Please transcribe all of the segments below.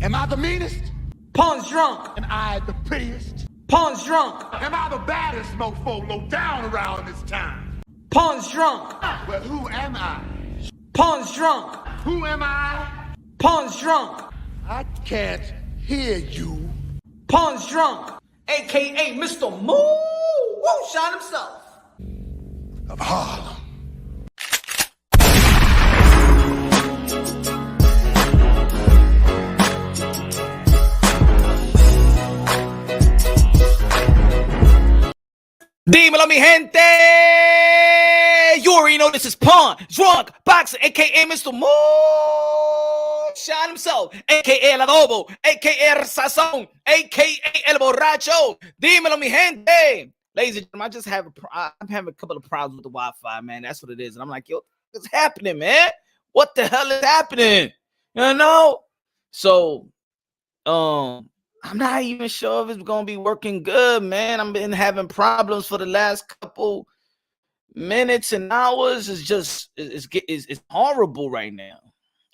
Am I the meanest? Pawn's drunk. Am I the prettiest? Pawn's drunk. Am I the baddest mofo low down around this town? Pawn's drunk. Well, who am I? Pawn's drunk. Who am I? Pawn's drunk. I can't hear you. Pawn's drunk. AKA Mr. Moonshine himself. Of Harlem. Dímelo, mi gente! You already know this is Pawn, Drunk, Boxer, a.k.a. Mr. Moonshine himself, a.k.a. El Adobo, a.k.a. El Sazón, a.k.a. El Borracho. Dímelo, mi gente! Ladies and gentlemen, I'm having a couple of problems with the Wi-Fi, man. That's what it is. And I'm like, yo, what's happening, man? What the hell is happening? You know? So, I'm not even sure if it's gonna be working good, man. I've been having problems for the last couple minutes and hours. It's horrible right now.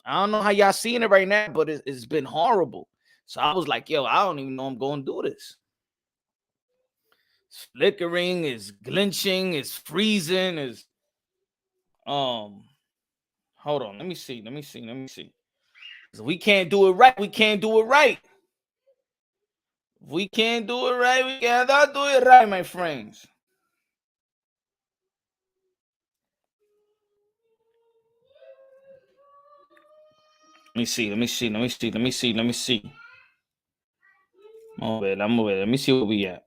I don't know how y'all seeing it right now, but it's been horrible. So I was like, yo, I don't even know I'm gonna do this. It's flickering, it's glitching, it's freezing, it's hold on, let me see. So we can't do it right. We can't do it right, we cannot do it right, my friends. Let me see. Oh, wait, let me see where we at.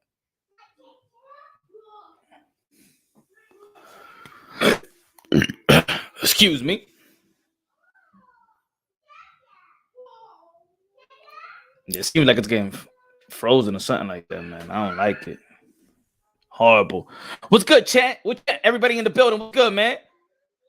Excuse me. It seems like it's getting frozen or something like that, man. I don't like it. Horrible. What's good, chat? Everybody in the building, what's good, man?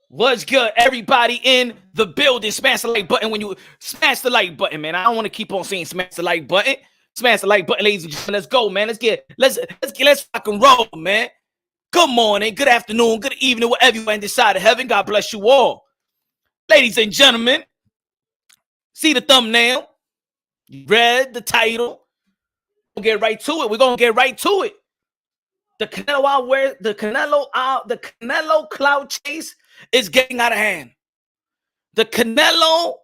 What's good, everybody in the building? Smash the like button when you smash the like button, man. I don't want to keep on saying smash the like button. Smash the like button, ladies and gentlemen. Let's go, man. Let's fucking roll, man. Good morning, good afternoon, good evening, wherever you are in this side of heaven. God bless you all. Ladies and gentlemen, see the thumbnail. You read the title. We'll get right to it. We're gonna get right to it. The Canelo clout chase is getting out of hand. The Canelo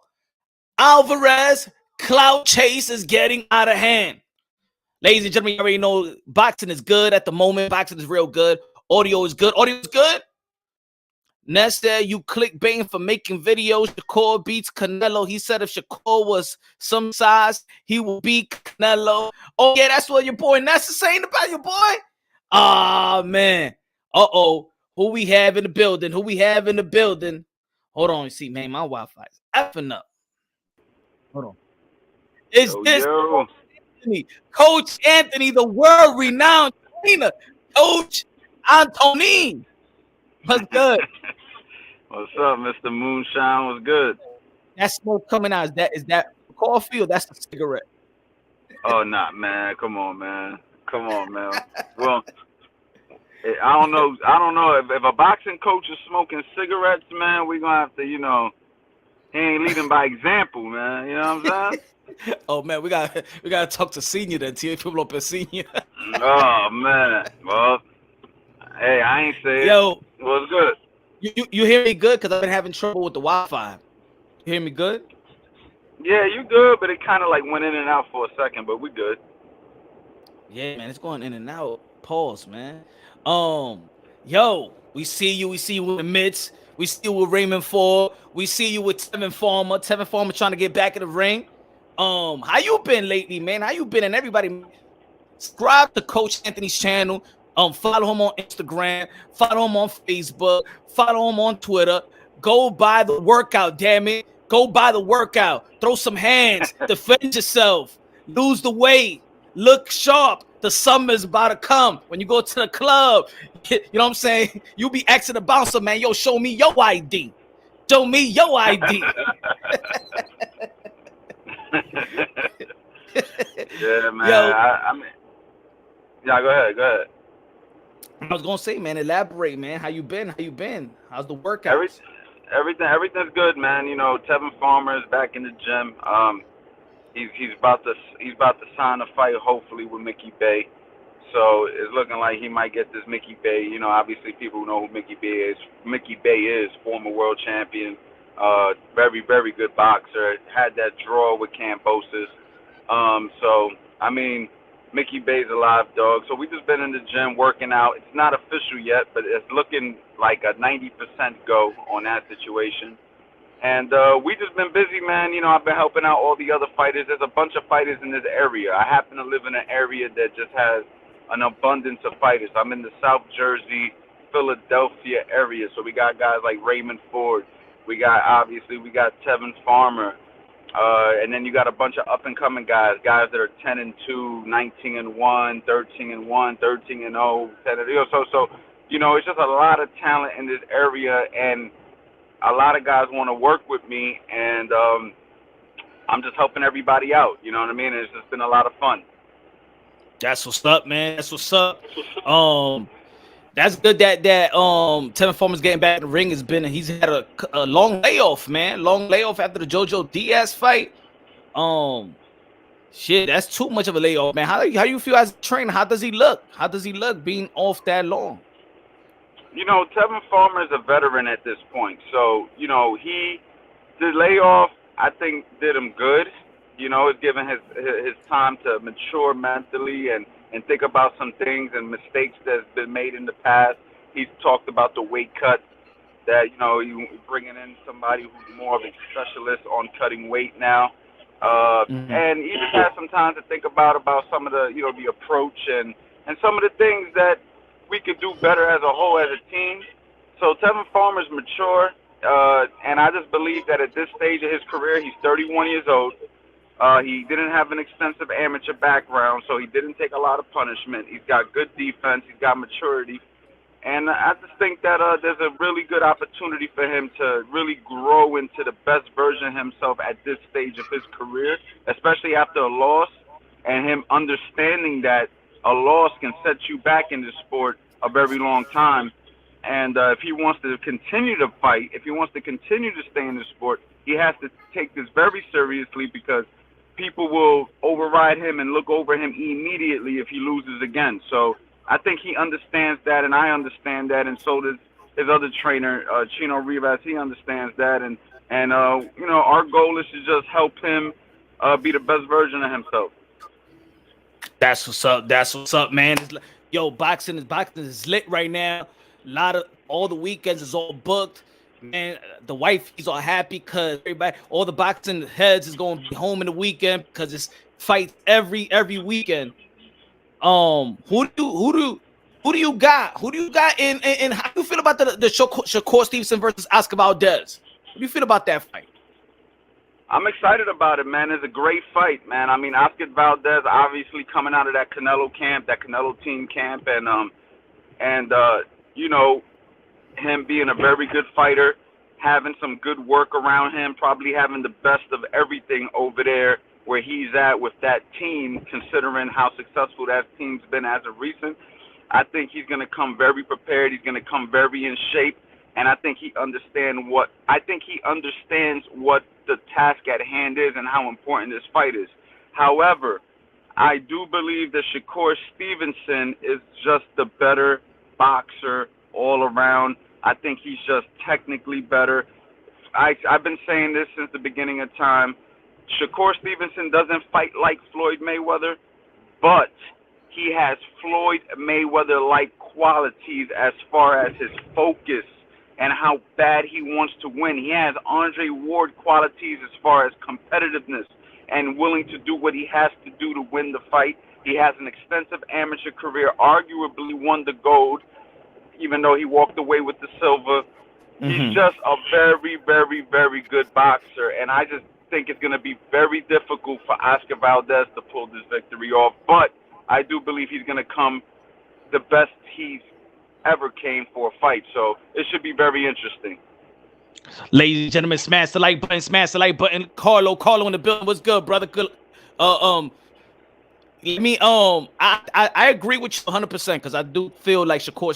Alvarez clout chase is getting out of hand. Ladies and gentlemen, you already know boxing is good at the moment. Boxing is real good. Audio is good. Next there, you clickbaiting for making videos. Shakur beats Canelo. He said if Shakur was some size, he would beat Canelo. Oh, yeah, that's what your boy Ness is saying about your boy? Ah, man. Uh-oh. Who we have in the building? Hold on. See, man, my Wi-Fi is effing up. Hold on. Is this Coach Anthony? Coach Anthony, the world-renowned trainer. Coach Anthony. What's good? What's up, Mr. Moonshine? What's good? That smoke coming out. Is that coffee or that's a cigarette? Oh, nah, man. Come on, man. Well, I don't know. If a boxing coach is smoking cigarettes, man, we're gonna have to, he ain't leading by example, man. You know what I'm saying? Oh man, we gotta talk to senior then. See people up at senior. Oh man. Well, hey, I ain't saying. Yo, what's good? You hear me good? Because I've been having trouble with the Wi-Fi. You hear me good? Yeah, you good, but it kind of like went in and out for a second, but we good. Yeah, man, it's going in and out. Pause, man. Yo, we see you in the midst. We see you with Raymond Ford. We see you with Tevin Farmer. Tevin Farmer trying to get back in the ring. How you been lately, man? How you been? And everybody, subscribe to Coach Anthony's channel. Follow him on Instagram. Follow him on Facebook. Follow him on Twitter. Go buy the workout, damn it. Go buy the workout. Throw some hands. Defend yourself. Lose the weight. Look sharp. The summer's about to come. When you go to the club, you know what I'm saying? You be asking the bouncer, man, yo, show me your ID. Show me your ID. Yeah, man. Yo, I mean, yeah, go ahead. I was gonna say, man, elaborate, man. How you been? How's the workout? Everything's good, man. Tevin Farmer is back in the gym. he's about to sign a fight hopefully with Mickey Bay. So it's looking like he might get this Mickey Bay. You know, obviously people know who Mickey Bay is. Mickey Bay is former world champion, very very good boxer. Had that draw with Cambosis. So I mean, Mickey Bay's a live dog. So we just been in the gym working out. It's not official yet, but it's looking like a 90% go on that situation. And we just been busy, man. You know, I've been helping out all the other fighters. There's a bunch of fighters in this area. I happen to live in an area that just has an abundance of fighters. I'm in the South Jersey, Philadelphia area. So we got guys like Raymond Ford. We got Tevin Farmer. And then you got a bunch of up-and-coming guys that are 10-2, 19-1, 13-1, 13-0, 10. So you know, it's just a lot of talent in this area, and a lot of guys want to work with me, and I'm just helping everybody out. You know what I mean? And it's just been a lot of fun. That's what's up, man. That's what's up. That's good that Tevin Farmer's getting back in the ring. He's had a long layoff, man. Long layoff after the Jojo Diaz fight. Shit, that's too much of a layoff, man. How do you feel as a trainer? How does he look? How does he look being off that long? You know, Tevin Farmer is a veteran at this point. So, you know, the layoff, I think, did him good. You know, it's given his time to mature mentally and think about some things and mistakes that's been made in the past. He's talked about the weight cut, that, you know, you bringing in somebody who's more of a specialist on cutting weight now. And he just had some time to think about some of the, you know, the approach and some of the things that we could do better as a whole, as a team. So Tevin Farmer's mature, and I just believe that at this stage of his career, he's 31 years old. He didn't have an extensive amateur background, so he didn't take a lot of punishment. He's got good defense. He's got maturity. And I just think that there's a really good opportunity for him to really grow into the best version of himself at this stage of his career, especially after a loss, and him understanding that a loss can set you back in the sport a very long time. And if he wants to continue to fight, if he wants to continue to stay in the sport, he has to take this very seriously, because people will override him and look over him immediately if he loses again. So I think he understands that, and I understand that, and so does his other trainer, Chino Rivas. He understands that, and you know, our goal is to just help him be the best version of himself. That's what's up. That's what's up, man. Yo, boxing is lit right now. All the weekends is all booked. Man, the wifeys are happy because all the boxing heads is going to be home in the weekend because it's fights every weekend. Who do you got? Who do you got in how do you feel about the Shakur Stevenson versus Oscar Valdez? What do you feel about that fight? I'm excited about it, man. It's a great fight, man. I mean, Oscar Valdez obviously coming out of that Canelo camp, that Canelo team camp, and you know, him being a very good fighter, having some good work around him, probably having the best of everything over there where he's at with that team, considering how successful that team's been as of recent. I think he's going to come very prepared. He's going to come very in shape, and I think he understands what the task at hand is and how important this fight is. However, I do believe that Shakur Stevenson is just the better boxer all around. I think he's just technically better. I've been saying this since the beginning of time. Shakur Stevenson doesn't fight like Floyd Mayweather, but he has Floyd Mayweather-like qualities as far as his focus and how bad he wants to win. He has Andre Ward qualities as far as competitiveness and willing to do what he has to do to win the fight. He has an extensive amateur career, arguably won the gold, even though he walked away with the silver. He's just a very, very, very good boxer, and I just think it's going to be very difficult for Oscar Valdez to pull this victory off, but I do believe he's going to come the best he's ever came for a fight, so it should be very interesting. Ladies and gentlemen, smash the like button, Carlo in the building. What's good, brother? Good. let me I agree with you 100% because I do feel like Shakur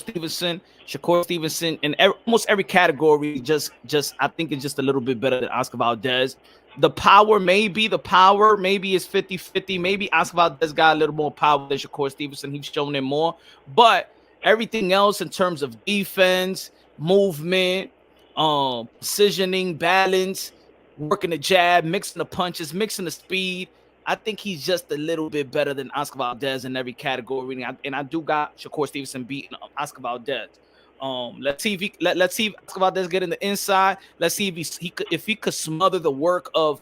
Stevenson in almost every category just I think it's just a little bit better than Oscar Valdez. The power maybe is 50-50. Maybe Oscar Valdez got a little more power than Shakur Stevenson. He's shown it more, but everything else in terms of defense, movement, positioning, balance, working the jab, mixing the punches, mixing the speed. I think he's just a little bit better than Oscar Valdez in every category, and I do got Shakur Stevenson beating Oscar Valdez. Let's see if Oscar Valdez get in the inside. Let's see if he could smother the work of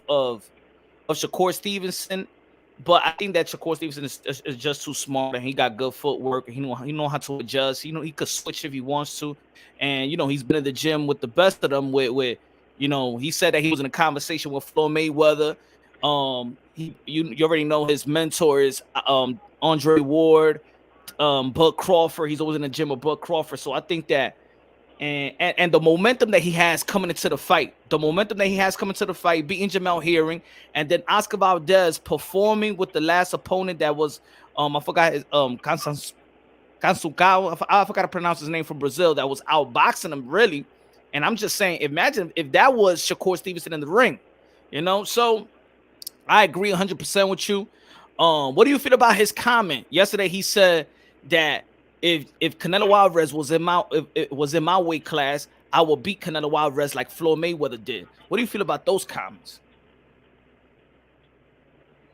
Shakur Stevenson. But I think that Shakur Stevenson is just too smart, and he got good footwork, and he know how to adjust. He could switch if he wants to, and he's been in the gym with the best of them. With he said that he was in a conversation with Floyd Mayweather. You already know his mentor is Andre Ward, Bud Crawford. He's always in the gym with Bud Crawford. So I think that and the momentum that he has coming into the fight, beating Jamel Herring, and then Oscar Valdez performing with the last opponent that was I forgot his Cansucao. I forgot to pronounce his name, from Brazil, that was outboxing him really. And I'm just saying, imagine if that was Shakur Stevenson in the ring, So I agree 100% with you. What do you feel about his comment yesterday? He said that if Canelo Alvarez was in my weight class, I will beat Canelo Alvarez like Floyd Mayweather did. What do you feel about those comments?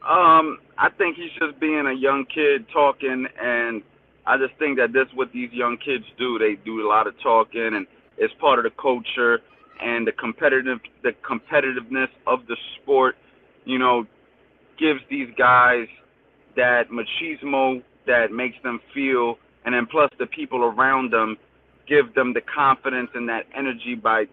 I think he's just being a young kid talking, and I just think that that's what these young kids do. They do a lot of talking, and it's part of the culture and the competitiveness of the sport. Gives these guys that machismo that makes them feel, and then plus the people around them give them the confidence and that energy by,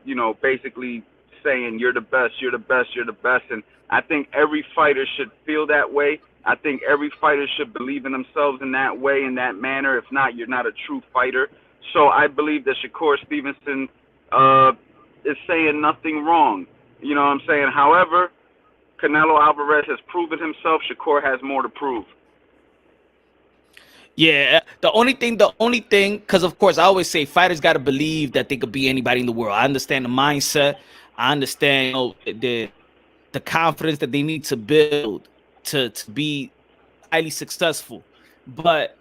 basically saying you're the best, you're the best, you're the best. And I think every fighter should feel that way. I think every fighter should believe in themselves in that way, in that manner. If not, you're not a true fighter. So I believe that Shakur Stevenson is saying nothing wrong. You know what I'm saying? However, Canelo Alvarez has proven himself. Shakur has more to prove. Yeah, the only thing, because of course I always say fighters got to believe that they could be anybody in the world. I understand the mindset. I understand the confidence that they need to build to be highly successful. But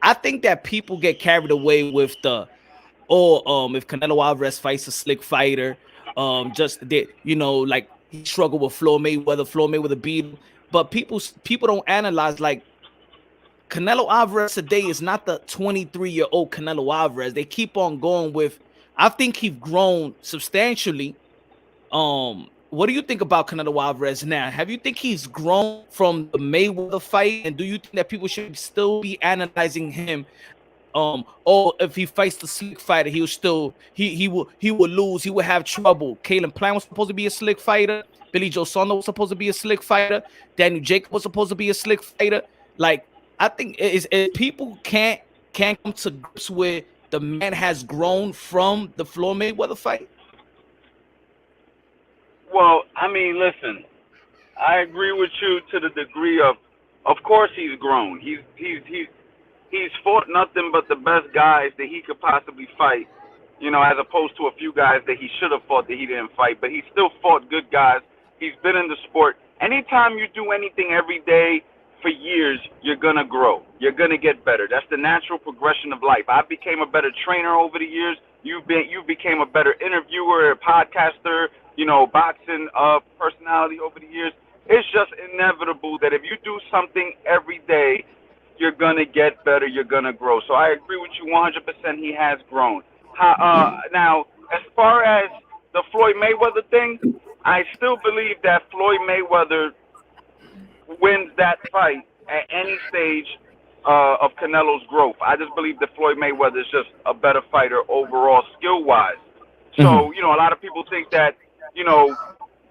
I think that people get carried away with if Canelo Alvarez fights a slick fighter, like he struggled with Floyd Mayweather beat him. But people don't analyze, like, Canelo Alvarez today is not the 23-year-old Canelo Alvarez. They keep on going with, I think he's grown substantially. What do you think about Canelo Alvarez now? Have you think he's grown from the Mayweather fight? And do you think that people should still be analyzing him? Or if he fights the slick fighter, he will lose. He will have trouble. Caleb Plant was supposed to be a slick fighter. Billy Joe Saunders was supposed to be a slick fighter. Daniel Jacobs was supposed to be a slick fighter. Like, I think people can't come to grips with the man has grown from the Floyd Mayweather fight. Well, I mean, listen, I agree with you to the degree of course he's grown. He's fought nothing but the best guys that he could possibly fight, as opposed to a few guys that he should have fought that he didn't fight. But he still fought good guys. He's been in the sport. Anytime you do anything every day for years, you're going to grow. You're going to get better. That's the natural progression of life. I became a better trainer over the years. You became a better interviewer, podcaster, boxing personality over the years. It's just inevitable that if you do something every day, you're going to get better, you're going to grow. So I agree with you 100%. He has grown. Now, as far as the Floyd Mayweather thing, I still believe that Floyd Mayweather wins that fight at any stage of Canelo's growth. I just believe that Floyd Mayweather is just a better fighter overall, skill-wise. So, a lot of people think that,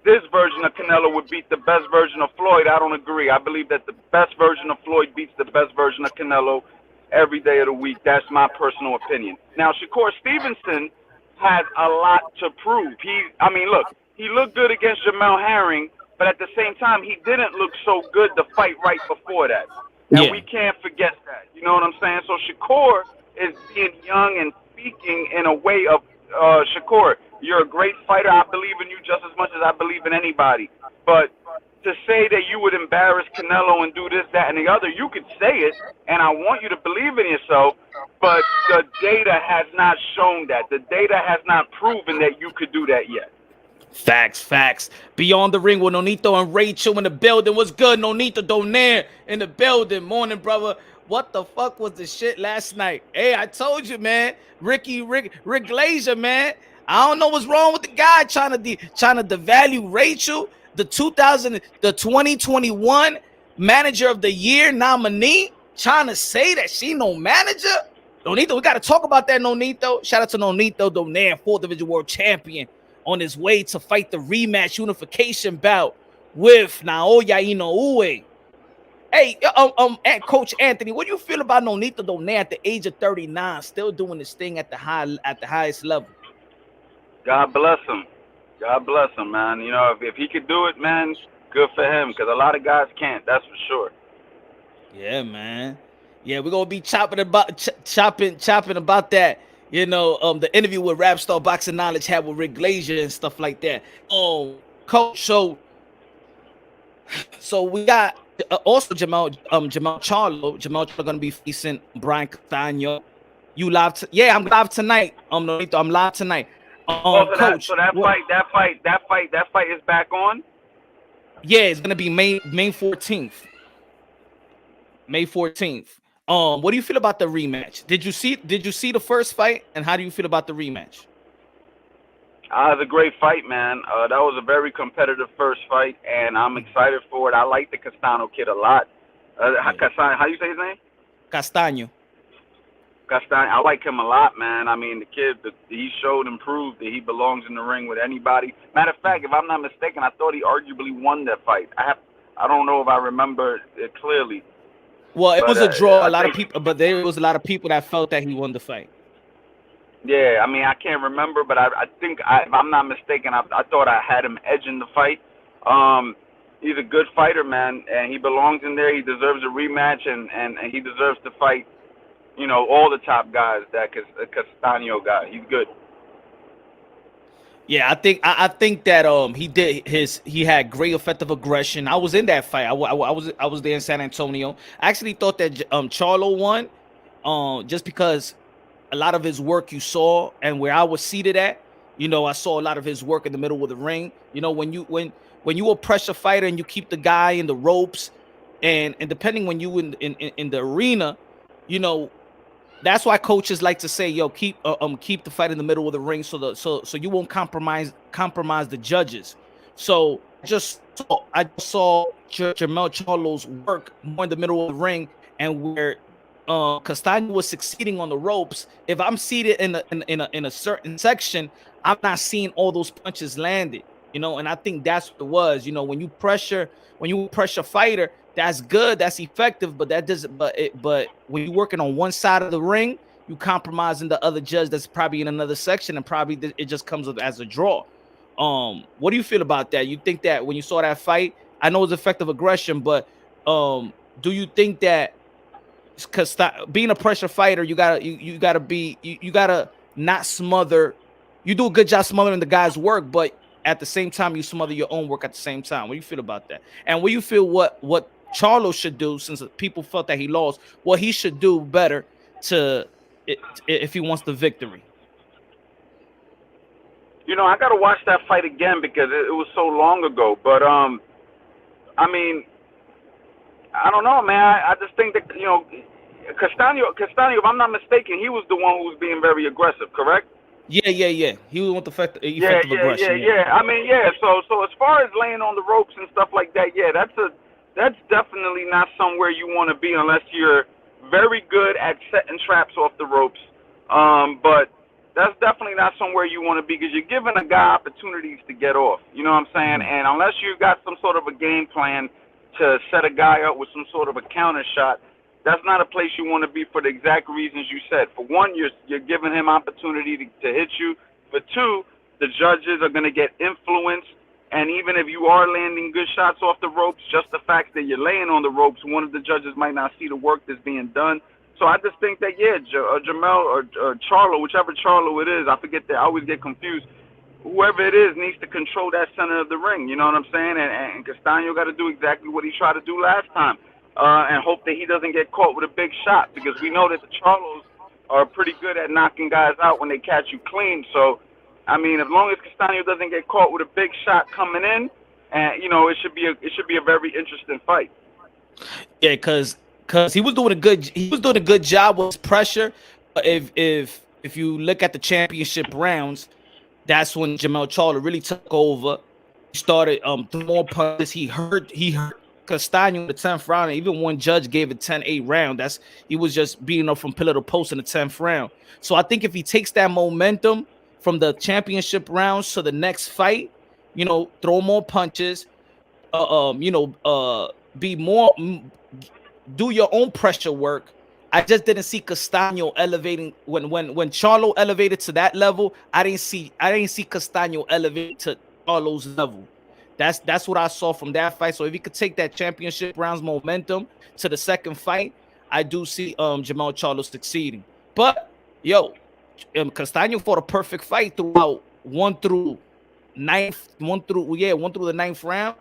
this version of Canelo would beat the best version of Floyd. I don't agree. I believe that the best version of Floyd beats the best version of Canelo every day of the week. That's my personal opinion. Now, Shakur Stevenson has a lot to prove. He looked good against Jamel Herring, but at the same time, he didn't look so good the fight right before that. And Yeah. we can't forget that. You know what I'm saying? So Shakur is being young and speaking in a way of, Shakur, you're a great fighter. I believe in you just as much as I believe in anybody. But to say that you would embarrass Canelo and do this, that, and the other, you could say it, and I want you to believe in yourself, but the data has not shown that. The data has not proven that you could do that yet. Facts. Beyond the ring with Nonito and Rachel in the building. What's good, Nonito Donaire in the building. Morning, brother. What the fuck was the shit last night? Hey, I told you, man. Rick Glazer, man. I don't know what's wrong with the guy trying to devalue Rachel, the 2021 Manager of the Year nominee, trying to say that she no manager. Nonito, we got to talk about that, Nonito. Shout out to Nonito Donaire, 4th Division World Champion, on his way to fight the rematch unification bout with Naoya Inoue. Hey, Coach Anthony, what do you feel about Nonito Donaire at the age of 39, still doing this thing at the highest level? God bless him. God bless him, man. You know, if he could do it, man, good for him, because a lot of guys can't, that's for sure. Yeah, man. Yeah, we're gonna be chopping about that. You know, the interview with Rap Star Boxing Knowledge had with Rick Glazer and stuff like that. Coach, so we got also Jamal Charlo gonna be facing Brian Castano. You live? Yeah, I'm live tonight. Nonito, I'm live tonight. Coach, that fight is back on. Yeah, it's gonna be May 14th. May 14th. What do you feel about the rematch? Did you see the first fight, and how do you feel about the rematch? It was a great fight, man. That was a very competitive first fight, and I'm excited for it. I like the Castano kid a lot. How do you say his name? Castaño. I like him a lot, man. I mean, the kid, he showed and proved that he belongs in the ring with anybody. Matter of fact, if I'm not mistaken, I thought he arguably won that fight. I don't know if I remember it clearly. Well, it was a draw. There was a lot of people that felt that he won the fight. Yeah, I mean, I can't remember, but I think, if I'm not mistaken, I thought I had him edging the fight. He's a good fighter, man, and he belongs in there. He deserves a rematch, and he deserves to fight, you know, all the top guys that Castano got. He's good. Yeah, I think that he had great effective aggression. I was in that fight. I was there in San Antonio. I actually thought that Charlo won, just because a lot of his work you saw, and where I was seated at, you know, I saw a lot of his work in the middle of the ring. You know, when you a pressure fighter and you keep the guy in the ropes, and depending when you in the arena, you know, that's why coaches like to say, yo, keep the fight in the middle of the ring so you won't compromise the judges. So I saw Jermell Charlo's work more in the middle of the ring, and where Castaño was succeeding on the ropes. If I'm seated in a certain section, I'm not seeing all those punches landed, you know, and I think that's what it was. You know, when you pressure fighter, that's good, that's effective, but that doesn't. But when you're working on one side of the ring, you compromising the other judge that's probably in another section, and probably it just comes as a draw. What do you feel about that? You think that when you saw that fight, I know it's effective aggression, but do you think that because being a pressure fighter, you gotta not smother. You do a good job smothering the guy's work, but at the same time, you smother your own work at the same time. What do you feel about that? And what do you feel what Charlo should do, since people felt that he lost, what he should do better if he wants the victory? You know, I got to watch that fight again because it was so long ago. But, I mean, I don't know, man. I just think that, you know, Castaño, if I'm not mistaken, he was the one who was being very aggressive, correct? Yeah. He was with effective aggression. Yeah. I mean, yeah. So as far as laying on the ropes and stuff like that, yeah, that's definitely not somewhere you want to be unless you're very good at setting traps off the ropes. But that's definitely not somewhere you want to be because you're giving a guy opportunities to get off. You know what I'm saying? And unless you got some sort of a game plan to set a guy up with some sort of a counter shot, that's not a place you want to be for the exact reasons you said. For one, you're giving him opportunity to hit you. For two, the judges are going to get influenced And even if you are landing good shots off the ropes, just the fact that you're laying on the ropes, one of the judges might not see the work that's being done. So I just think that, yeah, Jamel or Charlo, whichever Charlo it is, I forget that, I always get confused. Whoever it is needs to control that center of the ring, you know what I'm saying? And Castaño got to do exactly what he tried to do last time, and hope that he doesn't get caught with a big shot, because we know that the Charlos are pretty good at knocking guys out when they catch you clean. So, I mean, as long as Castaño doesn't get caught with a big shot coming in, and it should be a very interesting fight. Yeah, because he was doing a good job with pressure. But if you look at the championship rounds, that's when Jamel Charlo really took over. He started more punches. He hurt Castaño in the 10th round. And even one judge gave it 10-8 round. He was just beating up from pillar to post in the 10th round. So I think if he takes that momentum from the championship rounds to the next fight, throw more punches, be more, do your own pressure work. I just didn't see Castaño elevating when Charlo elevated to that level. I didn't see Castaño elevate to Charlo's level. That's what I saw from that fight. So if he could take that championship rounds momentum to the second fight, I do see Jamel Charlo succeeding. But Castaño fought a perfect fight throughout one through the 9th round,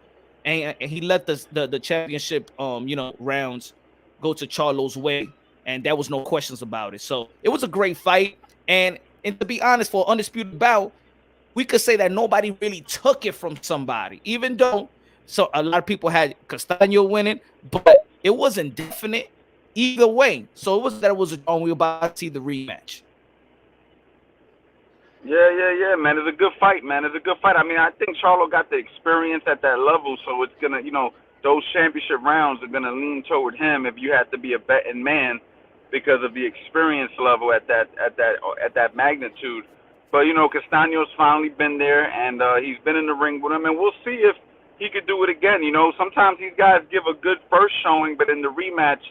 and he let the championship rounds go to Charlo's way. And there was no questions about it. So it was a great fight. And to be honest, for Undisputed Bout, we could say that nobody really took it from somebody, even though a lot of people had Castaño winning, but it wasn't definite either way. So it was a draw. We were about to see the rematch. Yeah, man. It's a good fight, man. It's a good fight. I mean, I think Charlo got the experience at that level, so it's gonna, those championship rounds are gonna lean toward him if you have to be a betting man, because of the experience level at that magnitude. But Castaño's finally been there, and he's been in the ring with him, and we'll see if he could do it again. Sometimes these guys give a good first showing, but in the rematch,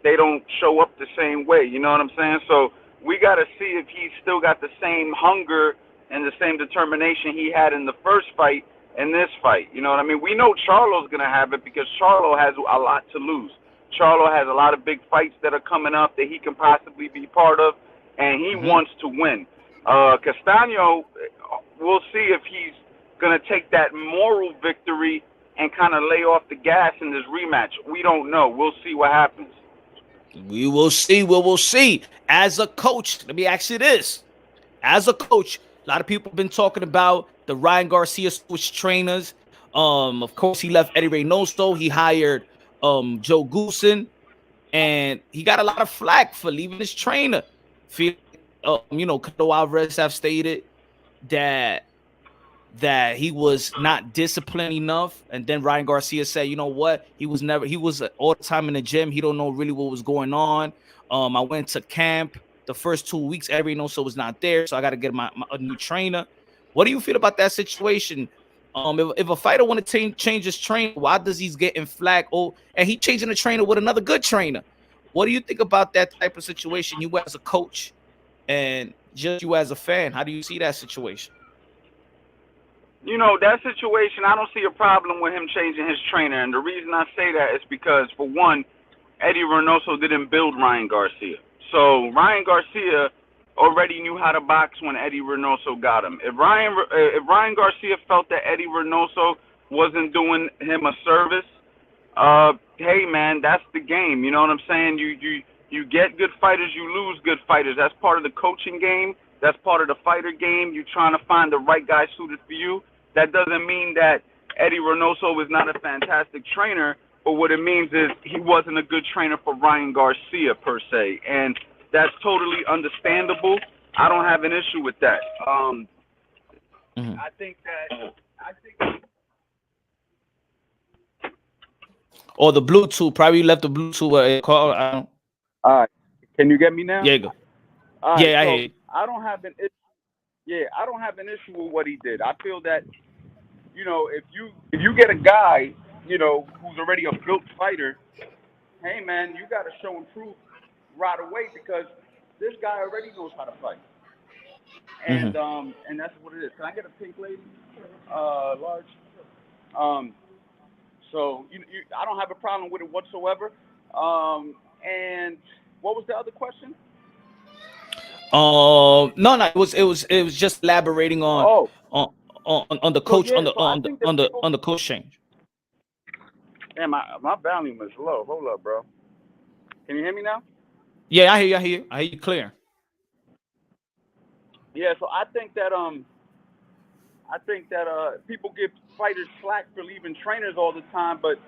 they don't show up the same way. You know what I'm saying? So we got to see if he's still got the same hunger and the same determination he had in the first fight in this fight. You know what I mean? We know Charlo's going to have it, because Charlo has a lot to lose. Charlo has a lot of big fights that are coming up that he can possibly be part of, and he wants to win. Castaño, we'll see if he's going to take that moral victory and kind of lay off the gas in this rematch. We don't know. We'll see what happens. We will see. We will see. As a coach, let me ask you this. As a coach, a lot of people have been talking about the Ryan Garcia switch trainers. Of course, he left Eddie Reynoso. He hired Joe Goosen, and he got a lot of flack for leaving his trainer. Canelo Alvarez have stated that he was not disciplined enough, and then Ryan Garcia said, you know what, he was all the time in the gym. He don't know really what was going on. I went to camp the first 2 weeks. Eddie Reynoso was not there, so I got to get a new trainer. What do you feel about that situation? If a fighter want to change his trainer, why does he's getting flack? And he changing the trainer with another good trainer. What do you think about that type of situation? You as a coach and just you as a fan, how do you see that situation? That situation, I don't see a problem with him changing his trainer. And the reason I say that is because, for one, Eddie Reynoso didn't build Ryan Garcia. So Ryan Garcia already knew how to box when Eddie Reynoso got him. If Ryan Garcia felt that Eddie Reynoso wasn't doing him a service, hey man, that's the game. You know what I'm saying? You get good fighters, you lose good fighters. That's part of the coaching game. That's part of the fighter game. You're trying to find the right guy suited for you. That doesn't mean that Eddie Reynoso was not a fantastic trainer, but what it means is he wasn't a good trainer for Ryan Garcia per se, and that's totally understandable. I don't have an issue with that. I think Or the Bluetooth, probably left the Bluetooth. All right, can you get me now? Yeah, go. Right, yeah, I hear you. I don't have an issue. Yeah, I don't have an issue with what he did. I feel that, if you get a guy, who's already a built fighter, hey man, you got to show him proof right away, because this guy already knows how to fight. And and that's what it is. Can I get a pink lady? Large? So I don't have a problem with it whatsoever. And what was the other question? No, it was just elaborating Oh, on the so coach yeah, so I think that people. on the coach change. Damn, my volume is low. Hold up, bro. Can you hear me now? Yeah, I hear you clear. Yeah, so I think that people give fighters slack for leaving trainers all the time, but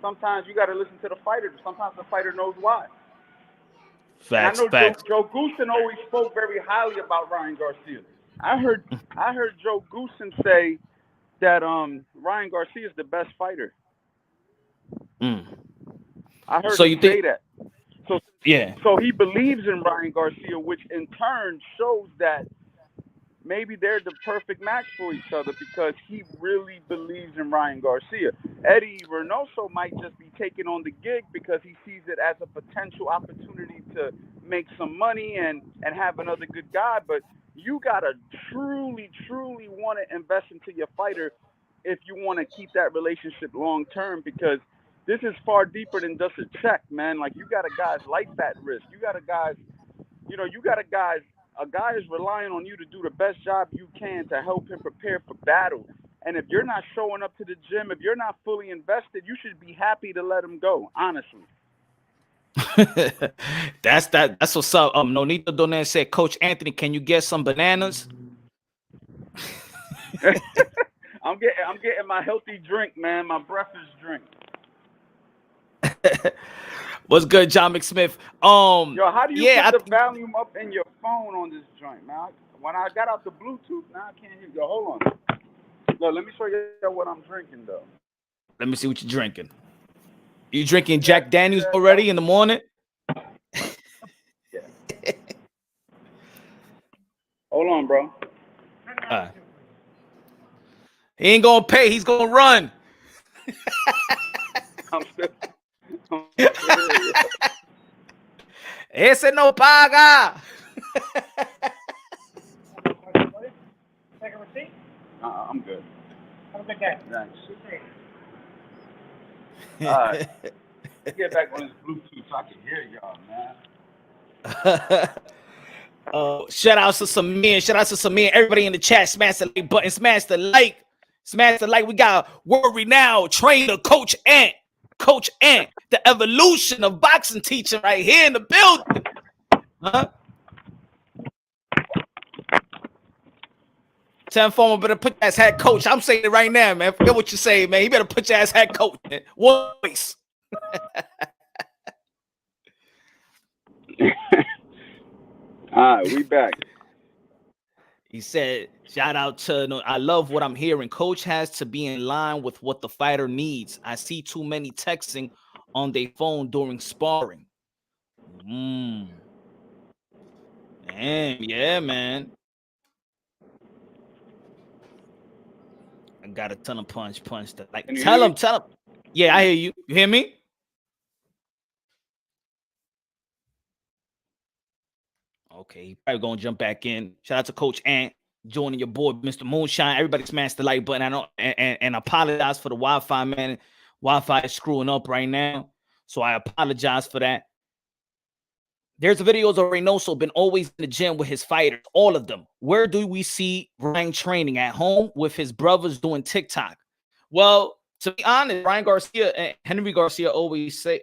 sometimes you got to listen to the fighter. Sometimes the fighter knows why. And I Facts, know facts. Joe Goosen always spoke very highly about Ryan Garcia. I heard Joe Goosen say that Ryan Garcia is the best fighter. I heard So him you say think? that. So Yeah. so he believes in Ryan Garcia, which in turn shows that maybe they're the perfect match for each other because he really believes in Ryan Garcia. Eddie Reynoso might just be taking on the gig because he sees it as a potential opportunity to make some money and have another good guy. But you got to truly, truly want to invest into your fighter if you want to keep that relationship long term because this is far deeper than just a check, man. Like, you got a guy's life at risk. You got a guy's a guy is relying on you to do the best job you can to help him prepare for battle. And if you're not showing up to the gym, if you're not fully invested, you should be happy to let him go, honestly. That's what's up. Nonito Donan said, Coach Anthony, can you get some bananas? I'm getting my healthy drink, man, my breakfast drink. What's good, John McSmith? Yo, how do you put the volume up in your phone on this joint, man? When I got out the Bluetooth, now I can't hear you. Yo, hold on. Look, let me show you what I'm drinking, though. Let me see what you're drinking. You drinking Jack Daniels already in the morning? Yeah. Hold on, bro. He ain't gonna pay. He's gonna run. I'm still Ese no paga. Take a receipt? I'm good. Have a good day. Thanks. All right. Let's get back on this Bluetooth so I can hear y'all, man. Shout out to Samir. Shout out to Samir. Everybody in the chat, smash the like button. Smash the like. Smash the like. We got Worry Now, trainer, Coach Ant. Coach Ant, the evolution of boxing teaching right here in the building. Huh? Tell Former better put your ass head coach. I'm saying it right now, man. Forget what you say, man. You better put your ass head coach. Man. Voice. All right, we back. He said, shout out to, I love what I'm hearing. Coach has to be in line with what the fighter needs. I see too many texting on their phone during sparring. Damn, yeah, man. I got a ton of punch that. Like, tell him. Yeah, I hear you. You hear me? Okay, he probably gonna jump back in. Shout out to Coach Ant joining your boy, Mr. Moonshine. Everybody smash the like button. I know and apologize for the Wi-Fi, man. Wi-Fi is screwing up right now, so I apologize for that. There's videos of Reynoso been always in the gym with his fighters, all of them. Where do we see Ryan training? At home with his brothers doing TikTok? Well, to be honest, Ryan Garcia and Henry Garcia always say,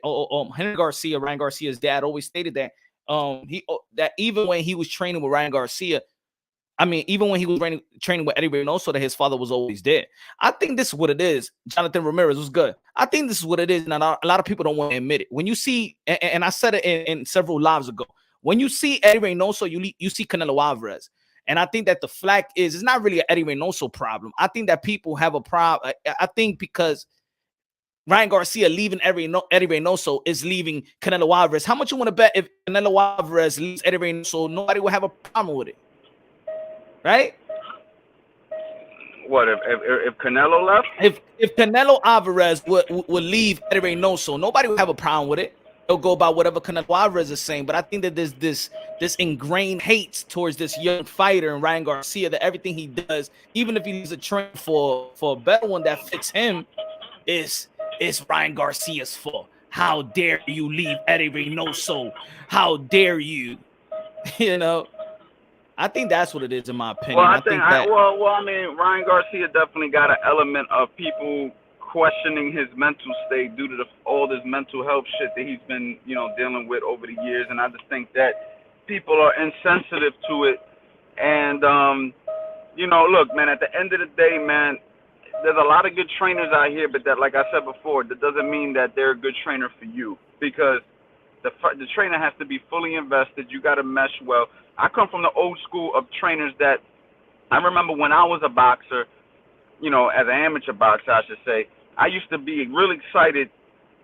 Henry Garcia, Ryan Garcia's dad, always stated that that even when he was training with Ryan Garcia, I mean, even when he was training with Eddie Reynoso, that his father was always there. I think this is what it is. Jonathan Ramirez was good. I think this is what it is, and a lot of people don't want to admit it. When you see, and I said it in several lives ago, when you see Eddie Reynoso, you see Canelo Alvarez. And I think that the flack it's not really an Eddie Reynoso problem. I think that people have a problem. I think because Ryan Garcia leaving Eddie Reynoso is leaving Canelo Alvarez. How much you want to bet if Canelo Alvarez leaves Eddie Reynoso, nobody will have a problem with it? Right? What if Canelo left? If Canelo Alvarez would leave Eddie Reynoso, nobody would have a problem with it. they'll go about whatever Canelo Alvarez is saying. But I think that there's this ingrained hate towards this young fighter and Ryan Garcia, that everything he does, even if he leaves a train for a better one that fits him, is Ryan Garcia's fault. How dare you leave Eddie Reynoso? How dare you? You know, I think that's what it is in my opinion. Well, I think that I mean, Ryan Garcia definitely got an element of people questioning his mental state due to all this mental health shit that he's been, you know, dealing with over the years, and I just think that people are insensitive to it. And you know, look, man, at the end of the day, man, there's a lot of good trainers out here, but that, like I said before, that doesn't mean that they're a good trainer for you, because the trainer has to be fully invested. You got to mesh well. I come from the old school of trainers that I remember when I was a boxer, you know, as an amateur boxer, I should say, I used to be really excited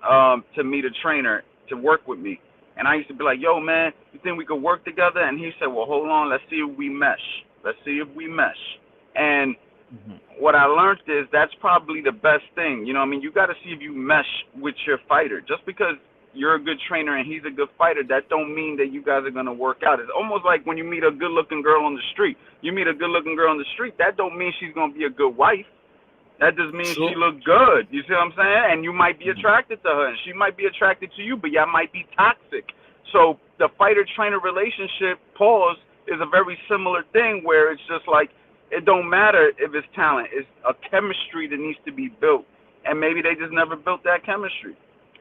to meet a trainer to work with me. And I used to be like, yo, man, you think we could work together? And he said, well, hold on, let's see if we mesh. Let's see if we mesh. And what I learned is that's probably the best thing. You know what I mean? You got to see if you mesh with your fighter. Just because you're a good trainer and he's a good fighter, that don't mean that you guys are going to work out. It's almost like when you meet a good-looking girl on the street. You meet a good-looking girl on the street, that don't mean she's going to be a good wife. That just means she look good. You see what I'm saying? And you might be attracted to her, and she might be attracted to you, but y'all might be toxic. So the fighter-trainer relationship, pause, is a very similar thing where it's just like, it don't matter if it's talent. It's a chemistry that needs to be built. And maybe they just never built that chemistry.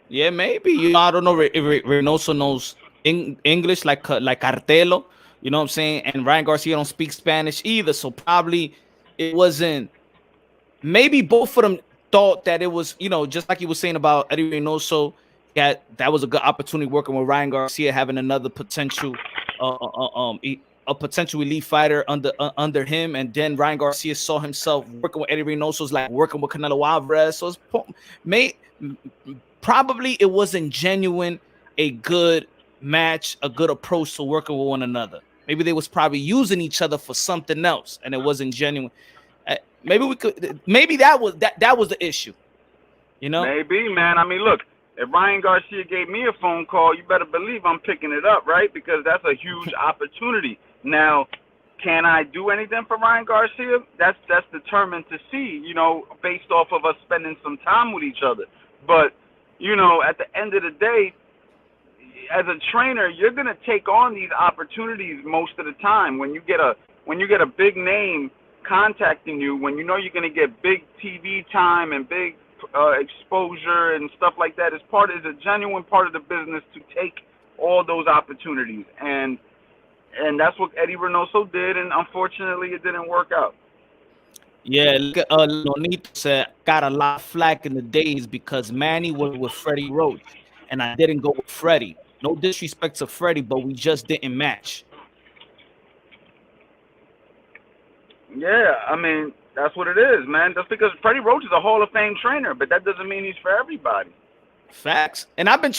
Yeah, maybe. You know, I don't know if Reynoso knows English like Cartelo. You know what I'm saying? And Ryan Garcia don't speak Spanish either. So probably it wasn't. Maybe both of them thought that it was, you know, just like you were saying about Eddie Reynoso, that was a good opportunity working with Ryan Garcia, having another potential, a potential elite fighter under him, and then Ryan Garcia saw himself working with Eddie Reynoso's like working with Canelo Alvarez. So probably it wasn't genuine, a good match, a good approach to working with one another. Maybe they was probably using each other for something else, and it wasn't genuine. Maybe that was the issue, you know. Maybe, man. I mean, look, if Ryan Garcia gave me a phone call, you better believe I'm picking it up, right? Because that's a huge opportunity. Now, can I do anything for Ryan Garcia? That's determined to see, you know, based off of us spending some time with each other. But, you know, at the end of the day, as a trainer, you're gonna take on these opportunities most of the time. When you get a big name contacting you, when you know you're going to get big TV time and big exposure and stuff like that, is a genuine part of the business to take all those opportunities, and that's what Eddie Reynoso did, and unfortunately it didn't work out. Yeah, look at Nonito said, got a lot of flack in the days because Manny was with Freddie Roach and I didn't go with Freddie. No disrespect to Freddie, but we just didn't match. Yeah, I mean, that's what it is, man. Just because Freddie Roach is a Hall of Fame trainer, but that doesn't mean he's for everybody. Facts. And I've been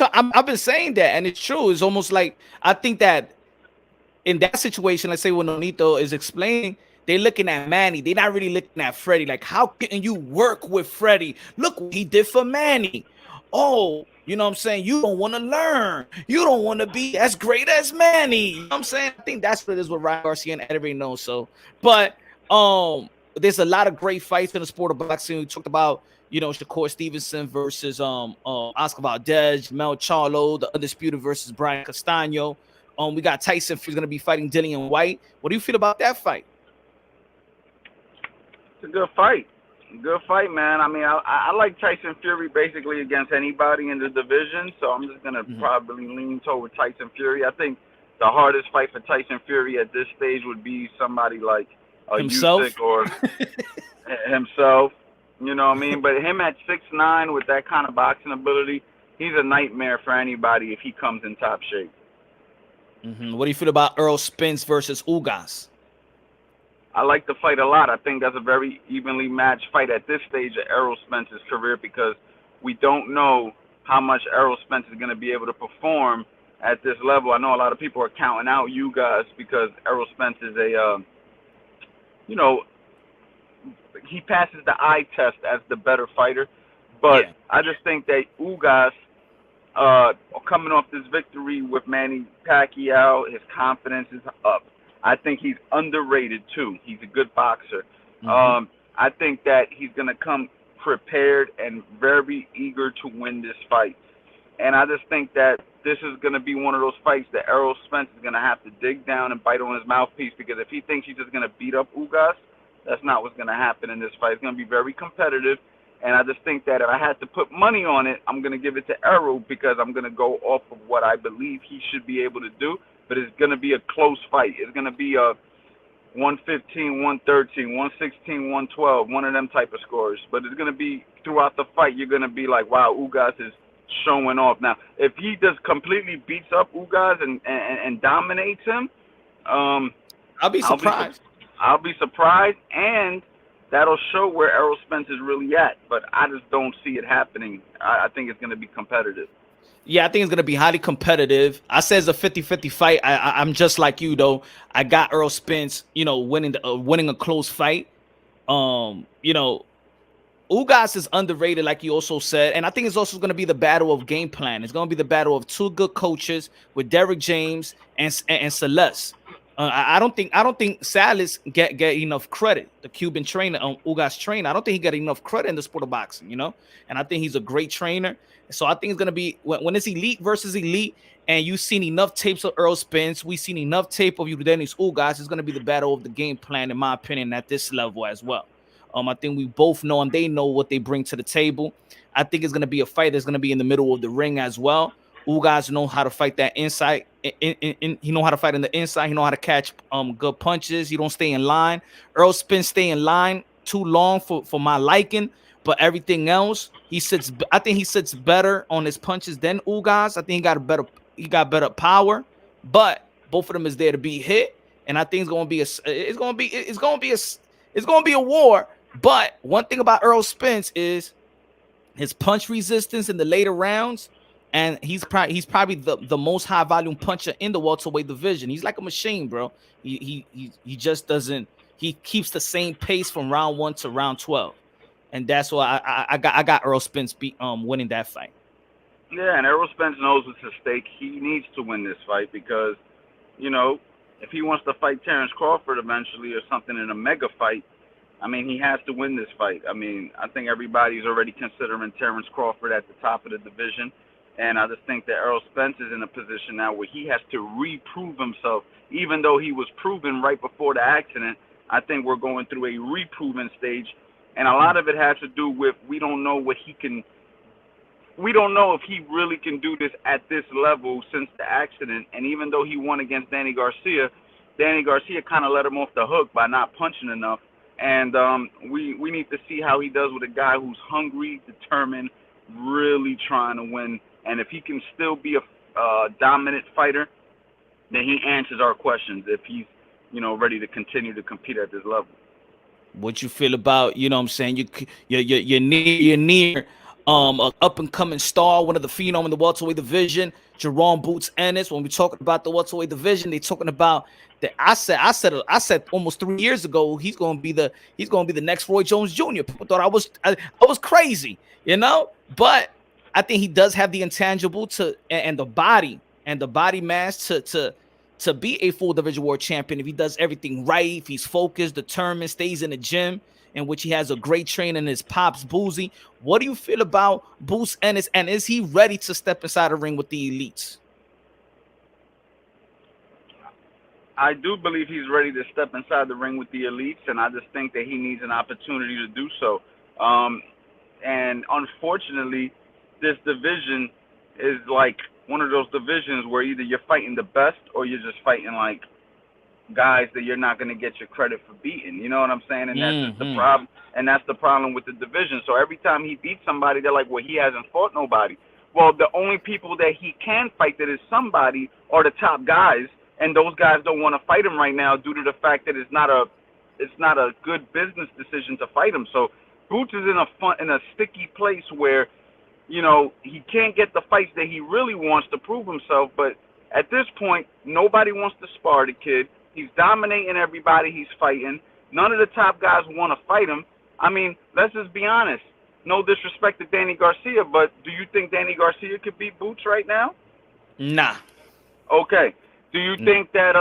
saying that, and it's true. It's almost like I think that in that situation, let's say when Nonito is explaining, they're looking at Manny. They're not really looking at Freddie. Like, how can you work with Freddie? Look what he did for Manny. Oh, you know what I'm saying? You don't want to learn. You don't want to be as great as Manny. You know what I'm saying? I think that's what it is with Ryan Garcia and Eddie Reynoso. But there's a lot of great fights in the sport of boxing. We talked about, you know, Shakur Stevenson versus Oscar Valdez, Mel Charlo, the Undisputed versus Brian Castano. We got Tyson Fury's going to be fighting Dillian White. What do you feel about that fight? It's a good fight. Good fight, man. I mean, I like Tyson Fury basically against anybody in the division, so I'm just going to probably lean toward Tyson Fury. I think the hardest fight for Tyson Fury at this stage would be somebody like himself Usyk or himself, you know what I mean? But him at 6'9" with that kind of boxing ability, he's a nightmare for anybody if he comes in top shape. What do you feel about Errol Spence versus Ugas? I like the fight a lot. I think that's a very evenly matched fight at this stage of Errol Spence's career, because we don't know how much Errol Spence is going to be able to perform at this level. I know a lot of people are counting out Ugas because Errol Spence is you know, he passes the eye test as the better fighter. But yeah, I just think that Ugas coming off this victory with Manny Pacquiao, his confidence is up. I think he's underrated too. He's a good boxer. I think that he's gonna come prepared and very eager to win this fight. And I just think that this is going to be one of those fights that Errol Spence is going to have to dig down and bite on his mouthpiece, because if he thinks he's just going to beat up Ugas, that's not what's going to happen in this fight. It's going to be very competitive. And I just think that if I had to put money on it, I'm going to give it to Errol, because I'm going to go off of what I believe he should be able to do. But it's going to be a close fight. It's going to be a 115, 113, 116, 112, one of them type of scores. But it's going to be, throughout the fight, you're going to be like, wow, Ugas is showing off. Now, if he just completely beats up Ugas and dominates him, I'll be surprised. I'll be surprised, and that'll show where Errol Spence is really at. But I just don't see it happening. I think it's going to be competitive. Yeah, I think it's going to be highly competitive. I said it's a 50-50 fight. I'm just like you, though. I got Errol Spence, winning a close fight. Ugas is underrated, like you also said, and I think it's also going to be the battle of game plan. It's going to be the battle of two good coaches with Derrick James and Celeste. I don't think Salas get enough credit. The Cuban trainer, Ugas trainer, I don't think he got enough credit in the sport of boxing. And I think he's a great trainer. So I think it's going to be, when it's elite versus elite, and you've seen enough tapes of Errol Spence, we've seen enough tape of Eugenio Ugas, it's going to be the battle of the game plan, in my opinion, at this level as well. I think we both know, and they know what they bring to the table. I think it's going to be a fight that's going to be in the middle of the ring as well. Ugas know how to fight that inside. He know how to fight in the inside. He know how to catch good punches. He don't stay in line. Errol Spence stay in line too long for my liking. But everything else, I think he sits better on his punches than Ugas. I think he got better power. But both of them is there to be hit, and I think it's gonna be a war. But one thing about Errol Spence is his punch resistance in the later rounds, and he's probably the most high volume puncher in the welterweight division. He's like a machine, bro. He just doesn't. He keeps the same pace from round 1 to round 12, and that's why I got Errol Spence winning that fight. Yeah, and Errol Spence knows what's at stake. He needs to win this fight because, if he wants to fight Terrence Crawford eventually or something in a mega fight, I mean, he has to win this fight. I mean, I think everybody's already considering Terrence Crawford at the top of the division, and I just think that Errol Spence is in a position now where he has to reprove himself. Even though he was proven right before the accident, I think we're going through a reproving stage, and a lot of it has to do with we don't know if he really can do this at this level since the accident. And even though he won against Danny Garcia kind of let him off the hook by not punching enough. And we need to see how he does with a guy who's hungry, determined, really trying to win. And if he can still be a dominant fighter, then he answers our questions if he's, ready to continue to compete at this level. What you feel about, what I'm saying, you're near an up-and-coming star, one of the phenom in the welterweight division, Jerome Boots Ennis. When we're talking about the welterweight division, they're talking about that. I said almost 3 years ago he's going to be the next Roy Jones Jr. People thought I was crazy, but I think he does have the intangible and the body mass to be a full division world champion if he does everything right, if he's focused, determined, stays in the gym, in which he has a great trainer in his pops, Boozy. What do you feel about Boots Ennis, and is he ready to step inside the ring with the elites? I do believe he's ready to step inside the ring with the elites, and I just think that he needs an opportunity to do so. And unfortunately, this division is like one of those divisions where either you're fighting the best or you're just fighting like guys that you're not going to get your credit for beating. You know what I'm saying? And that's just the problem. And that's the problem with the division. So every time he beats somebody, they're like, well, he hasn't fought nobody. Well, the only people that he can fight that is somebody are the top guys, and those guys don't want to fight him right now due to the fact that it's not a good business decision to fight him. So Boots is in a sticky place where, he can't get the fights that he really wants to prove himself. But at this point, nobody wants to spar the kid. He's dominating everybody he's fighting. None of the top guys want to fight him. I mean, let's just be honest. no disrespect to Danny Garcia, but do you think Danny Garcia could beat Boots right now? Nah. Okay. Do you think that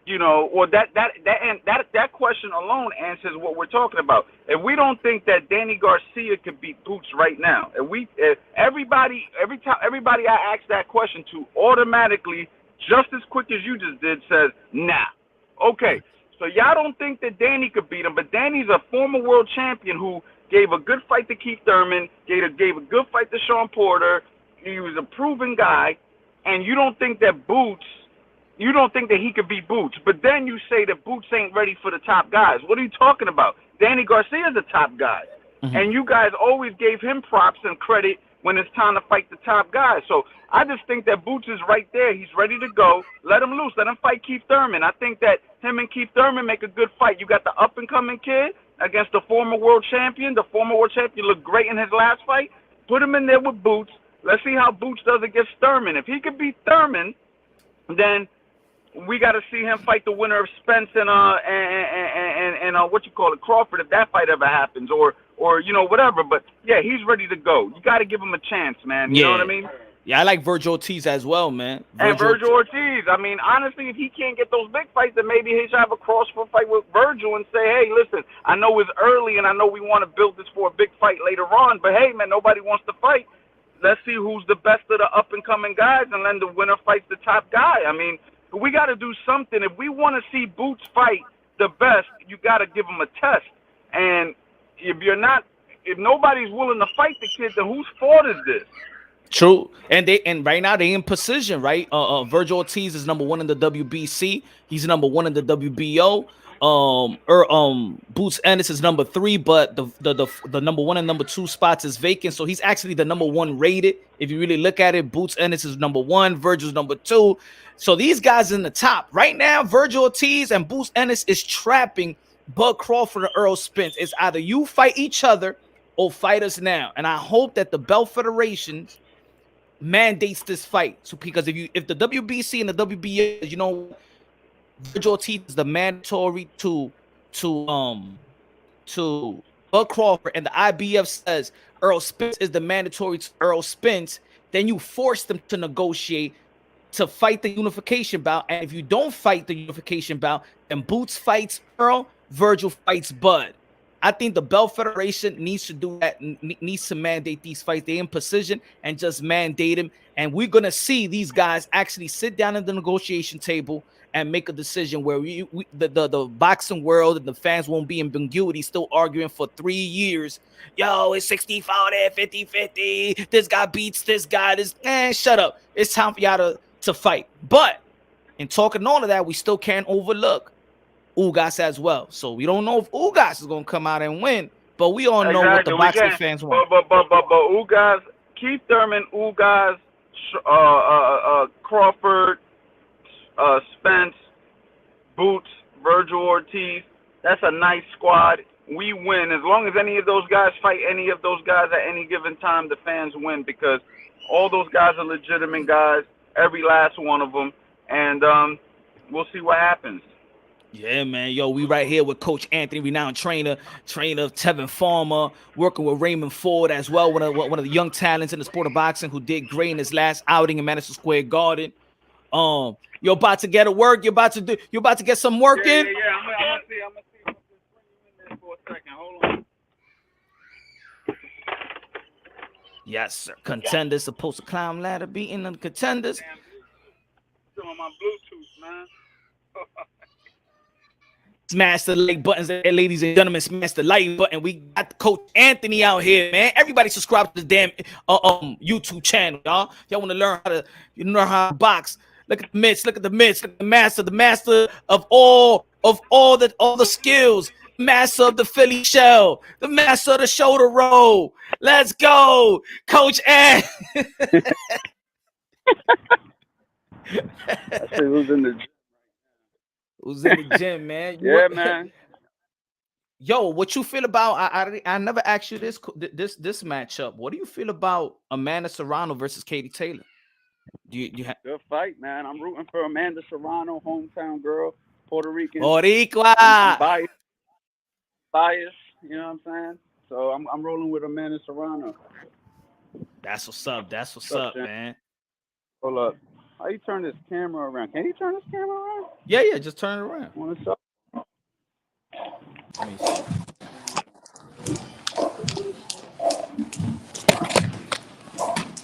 you know, or that question alone answers what we're talking about. If we don't think that Danny Garcia could beat Boots right now, if everybody I ask that question to automatically, just as quick as you just did, says nah. Okay. So y'all don't think that Danny could beat him, but Danny's a former world champion who gave a good fight to Keith Thurman, gave a good fight to Sean Porter. He was a proven guy, and you don't think that he could beat Boots, but then you say that Boots ain't ready for the top guys. What are you talking about? Danny Garcia's the top guy, and you guys always gave him props and credit when it's time to fight the top guys. So I just think that Boots is right there. He's ready to go. Let him loose. Let him fight Keith Thurman. I think that him and Keith Thurman make a good fight. You got the up-and-coming kid against the former world champion. The former world champion looked great in his last fight. Put him in there with Boots. Let's see how Boots does against Thurman. If he could beat Thurman, then we got to see him fight the winner of Spence and what you call it, Crawford, if that fight ever happens, or you know, whatever. But yeah, he's ready to go. You got to give him a chance, man. You know what I mean? Yeah, I like Virgil Ortiz as well, man. Virgil Ortiz. I mean, honestly, if he can't get those big fights, then maybe he should have a crossfit fight with Virgil and say, hey, listen, I know it's early and I know we want to build this for a big fight later on, but hey, man, nobody wants to fight. Let's see who's the best of the up-and-coming guys, and then the winner fights the top guy. I mean, we got to do something. If we want to see Boots fight the best, you got to give him a test. And if nobody's willing to fight the kid, then whose fault is this? True, and right now they in position, right? Virgil Ortiz is number 1 in the WBC. He's number 1 in the WBO. Boots Ennis is number 3, but the number 1 and number 2 spots is vacant. So he's actually the number 1 rated. If you really look at it, Boots Ennis is number 1, Virgil's number 2. So these guys in the top right now, Virgil Ortiz and Boots Ennis is trapping Bud Crawford and Earl Spence. It's either you fight each other or fight us now. And I hope that the Belt Federation mandates this fight. So because if the WBC and the WBA, you know, Virgil Ortiz is the mandatory to Bud Crawford, and the IBF says Earl Spence is the mandatory to Earl Spence, then you force them to negotiate to fight the unification bout. And if you don't fight the unification bout, then Boots fights Earl, Virgil fights Bud. I think the Belt Federation needs to do that, needs to mandate these fights. They're in position and just mandate them. And we're going to see these guys actually sit down at the negotiation table and make a decision where the boxing world and the fans won't be in ambiguity, still arguing for 3 years. Yo, it's 60-40, 50-50. This guy beats this guy. Shut up. It's time for y'all to fight. But in talking all of that, we still can't overlook Ugas as well. So we don't know if Ugas is going to come out and win, but we all know what the boxing fans want. But Ugas, Keith Thurman, Ugas, Crawford, Spence, Boots, Virgil Ortiz, that's a nice squad. We win. As long as any of those guys fight any of those guys at any given time, the fans win, because all those guys are legitimate guys, every last one of them, and we'll see what happens. Yeah, man. Yo, we right here with Coach Anthony, renowned trainer Tevin Farmer, working with Raymond Ford as well, one of the young talents in the sport of boxing who did great in his last outing in Madison Square Garden. You're about to get a work. You're about to get some work in. Yeah. I'm gonna see. I'm gonna bring you in there for a second. Hold on. Yes, sir. Contenders supposed to climb ladder, beating the contenders. Still on my Bluetooth, man. Smash the like buttons, ladies and gentlemen. Smash the like button. We got Coach Anthony out here, man. Everybody subscribe to the damn YouTube channel, y'all. Y'all want to learn how to box. Look at the mitts. Look at the mitts. Look at the master of all the skills. Master of the Philly shell. The master of the shoulder roll. Let's go, Coach Ant. Who's in the gym, man? Yeah, man. Yo, what you feel about? I never asked you this matchup. What do you feel about Amanda Serrano versus Katie Taylor? Good fight, man. I'm rooting for Amanda Serrano, hometown girl, Puerto Rican. Boricua. Bias, you know what I'm saying? So I'm rolling with Amanda Serrano. That's what's up. That's what's up, man. Hold up. How you turn this camera around? Can you turn this camera around? Yeah, just turn it around. On the side. Let me see.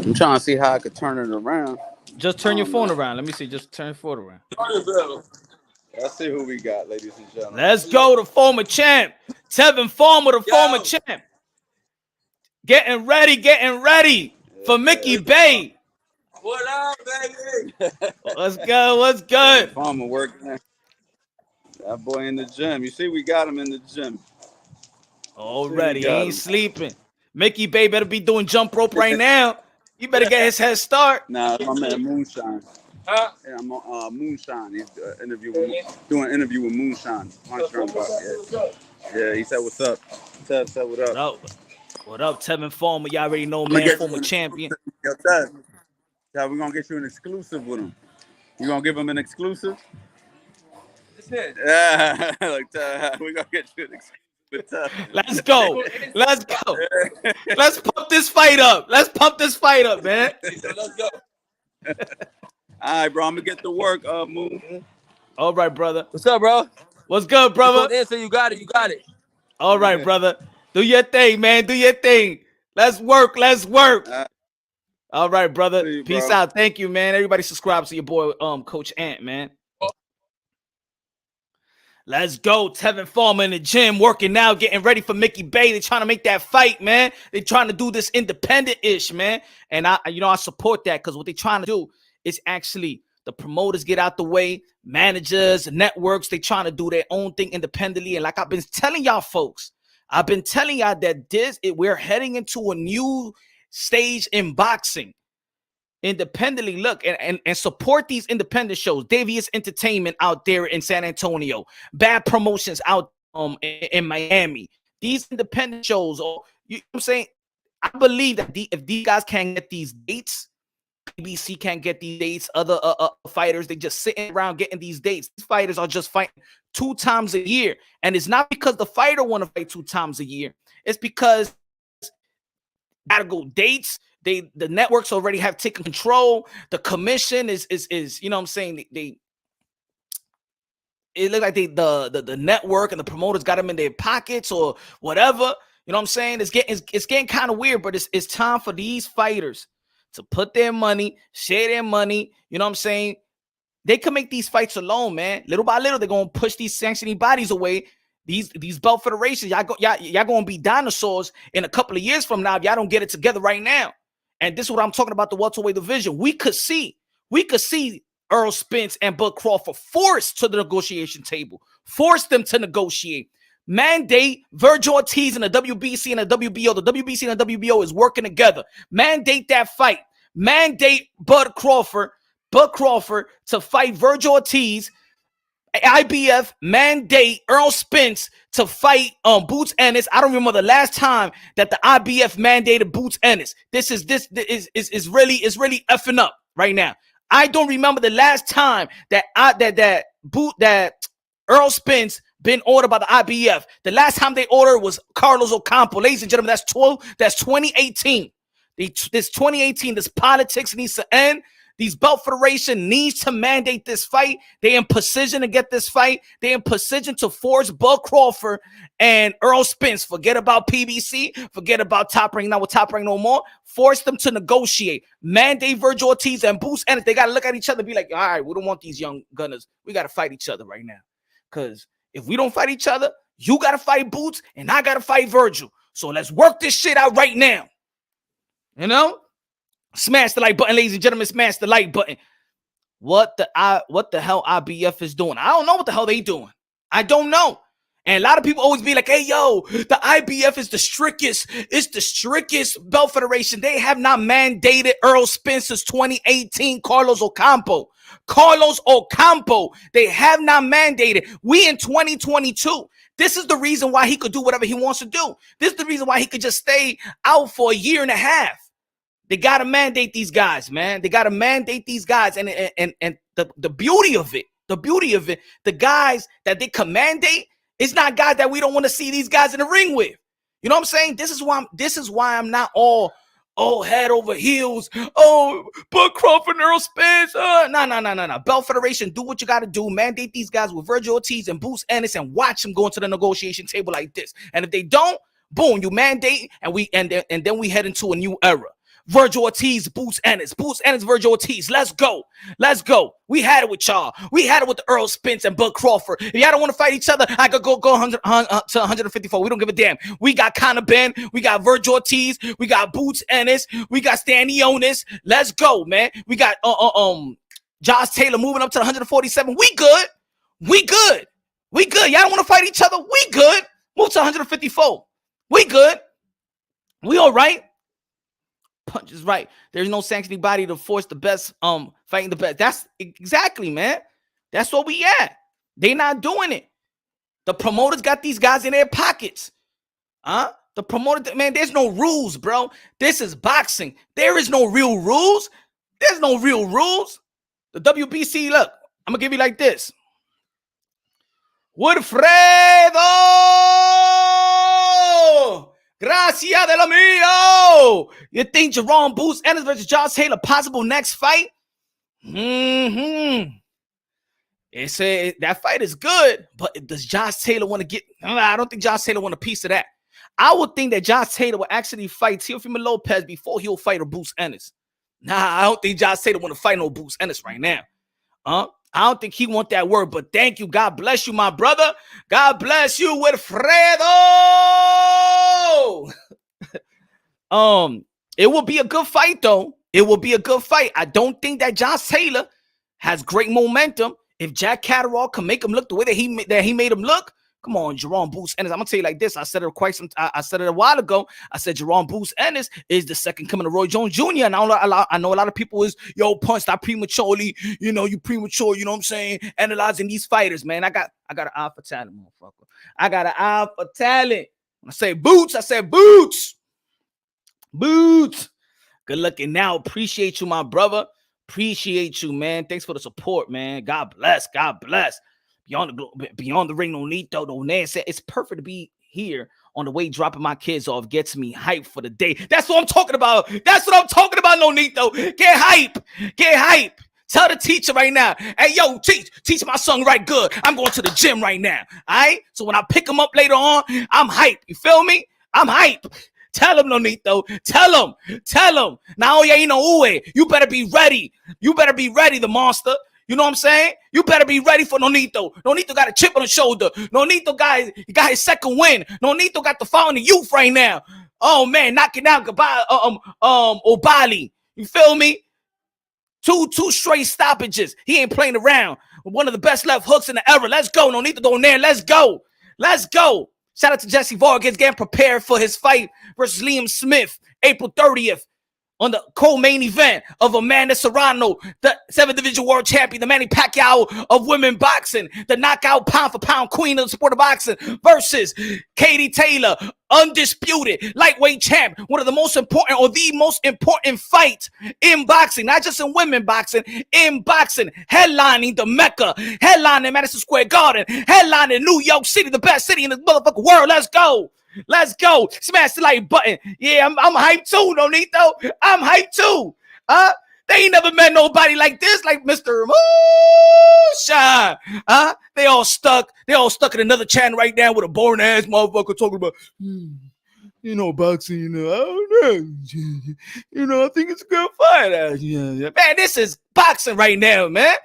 I'm trying to see how I could turn it around. Just turn your phone around. Let me see. Just turn your phone around. Let's see who we got, ladies and gentlemen. Let's go. The former champ. Tevin Farmer, the former champ. Getting ready for Mickey Bay. What up, baby? What's good? What's good? Farmer working there. That boy in the gym. You see, we got him in the gym. Already. He ain't sleeping. Mickey Bay better be doing jump rope right now. He better get his head start. Nah, my man Moonshine. Huh? Yeah, I'm on Moonshine. He's doing an interview with Moonshine. Yeah, he said, "What's up?" Tev said, "What up?" What up, Tevin Farmer? Y'all already know, man, former champion. Yo, Tev, we're gonna get you an exclusive with him. You gonna give him an exclusive? Yeah, like we're gonna get you an exclusive with Tev. Let's go. Let's go. Let's pump this fight up. Let's pump this fight up, man. Let's go. All right, bro. I'm gonna get to work. Moon. All right, brother. What's up, bro? What's good, brother? Answer, you got it. You got it. All right, brother. Do your thing, man. Do your thing. Let's work. Let's work. All right, brother. You, Peace bro. out. Thank you, man. Everybody subscribe to your boy, Coach Ant, man. Let's go. Tevin Farmer in the gym, working out, getting ready for Mickey Bay. They're trying to make that fight, man. They're trying to do this independent-ish, man. And I support that, because what they're trying to do is actually the promoters get out the way, managers, networks, they trying to do their own thing independently. And like I've been telling y'all folks, I've been telling y'all that we're heading into a new stage in boxing. Independently, look and support these independent shows. Davies Entertainment out there in San Antonio, Bad Promotions out in Miami. These independent shows, you know what I'm saying? I believe that if these guys can't get these dates, BBC can't get these dates, other fighters, they just sitting around getting these dates. These fighters are just fighting 2 times a year. And it's not because the fighter want to fight 2 times a year. It's because gotta go dates. The networks already have taken control. The commission is you know what I'm saying? It looks like the network and the promoters got them in their pockets or whatever. You know what I'm saying? It's getting kind of weird, but it's time for these fighters to put their money, share their money. You know what I'm saying? They can make these fights alone, man. Little by little, they're gonna push these sanctioning bodies away. These belt federations, y'all gonna be dinosaurs in a couple of years from now if y'all don't get it together right now. And this is what I'm talking about, the welterweight division. We could see Earl Spence and Bud Crawford forced to the negotiation table, force them to negotiate. Mandate Virgil Ortiz and the WBC and the WBO. The WBC and the WBO is working together. Mandate that fight. Mandate Bud Crawford to fight Virgil Ortiz. IBF mandate Earl Spence to fight Boots Ennis. I don't remember the last time that the IBF mandated Boots Ennis. This is really effing up right now. I don't remember the last time that Earl Spence been ordered by the IBF. The last time they ordered was Carlos Ocampo. Ladies and gentlemen, that's 2018. This 2018, this politics needs to end. These belt federation needs to mandate this fight. They in position to get this fight. They in position to force Bud Crawford and Earl Spence. Forget about PBC. Forget about Top Rank. Not with Top Rank no more. Force them to negotiate. Mandate Virgil Ortiz and Boots Ennis. They got to look at each other and be like, all right, we don't want these young gunners. We got to fight each other right now. Because if we don't fight each other, you got to fight Boots and I got to fight Virgil. So let's work this shit out right now. You know? Smash the like button, ladies and gentlemen. Smash the like button. What the hell IBF is doing? I don't know what the hell they doing. I don't know. And a lot of people always be like, hey, yo, the IBF is the strictest. It's the strictest belt federation. They have not mandated Earl Spence since 2018. Carlos Ocampo. They have not mandated. We in 2022. This is the reason why he could do whatever he wants to do. This is the reason why he could just stay out for a year and a half. They got to mandate these guys, man. They got to mandate these guys. And the beauty of it, the guys that they can mandate, it's not guys that we don't want to see these guys in the ring with. You know what I'm saying? This is why I'm not all head over heels. Oh, but Crawford, Earl Spence. No. Belt Federation, do what you got to do. Mandate these guys with Virgil Ortiz and Boots Ennis and watch them go into the negotiation table like this. And if they don't, boom, you mandate and then we head into a new era. Virgil Ortiz, Boots Ennis, Virgil Ortiz. Let's go. We had it with y'all. We had it with the Earl Spence and Bud Crawford. If y'all don't want to fight each other, I could go 100 to 154. We don't give a damn. We got Conor Ben. We got Virgil Ortiz. We got Boots Ennis. We got Stanionis. Let's go, man. We got Josh Taylor moving up to 147. We good. Y'all don't want to fight each other. We good. Move to 154. We good. We all right. Punch is right. There's no sanctioning body to force the best fighting the best. That's exactly, man. That's what we at. They not doing it. The promoters got these guys in their pockets. The promoter, man, there's no rules, bro. This is boxing. There is no real rules. There's no real rules. The WBC, look, I'm gonna give you like this. Wilfredo! Gracias de lo mío! You think Jerome Boots Ennis versus Josh Taylor possible next fight? That fight is good, but does Josh Taylor want to get? I don't think Josh Taylor want a piece of that. I would think that Josh Taylor will actually fight Teofimo Lopez before he'll fight a Boots Ennis. I don't think Josh Taylor want to fight no Boots Ennis right now. I don't think he want that word, but thank you. God bless you, my brother. God bless you, Wilfredo. It will be a good fight, though. It will be a good fight. I don't think that Josh Taylor has great momentum. If Jack Catterall can make him look the way that he made him look, come on, Jerome Boots Ennis. I'm gonna tell you like this. I said it I said it a while ago. I said Jerome Boots Ennis is the second coming of Roy Jones Jr. And I know a lot of people is Punch, stop prematurely. You premature. You know what I'm saying? Analyzing these fighters, man. I got an eye for talent, motherfucker. I got an eye for talent. When I say Boots, I said Boots. Boots. Good looking now. Appreciate you, my brother. Appreciate you, man. Thanks for the support, man. God bless. God bless. Beyond the ring, Nonito, Nan said it's perfect to be here on the way dropping my kids off. Gets me hype for the day. That's what I'm talking about. That's what I'm talking about, Nonito. Get hype. Get hype. Tell the teacher right now. Hey, yo, teach my son right good. I'm going to the gym right now. All right? So when I pick him up later on, I'm hype. You feel me? I'm hype. Tell him, Nonito. Tell him. Now, you know, you better be ready. You better be ready, the monster. You know what I'm saying? You better be ready for Nonito. Nonito got a chip on the shoulder. Nonito got his second win. Nonito got the fountain of youth right now. Oh, man, knocking out goodbye, Obali. You feel me? Two straight stoppages. He ain't playing around. One of the best left hooks in the era. Let's go, Nonito going there. Let's go. Shout out to Jesse Vargas getting prepared for his fight versus Liam Smith, April 30th. On the co-main event of Amanda Serrano, the 7th Division World Champion, the Manny Pacquiao of women boxing, the knockout pound-for-pound queen of the sport of boxing, versus Katie Taylor, undisputed lightweight champ, one of the most important or the most important fight in boxing, not just in women boxing, in boxing, headlining the Mecca, headlining Madison Square Garden, headlining New York City, the best city in the motherfucking world. Let's go. Smash the like button. Yeah, I'm hyped too, Nonito. I'm hyped too. They ain't never met nobody like this, like Mr. Moonshine. They all stuck in another channel right now with a boring ass motherfucker talking about, boxing, I don't know. I think it's a good fight. Man, this is boxing right now, man.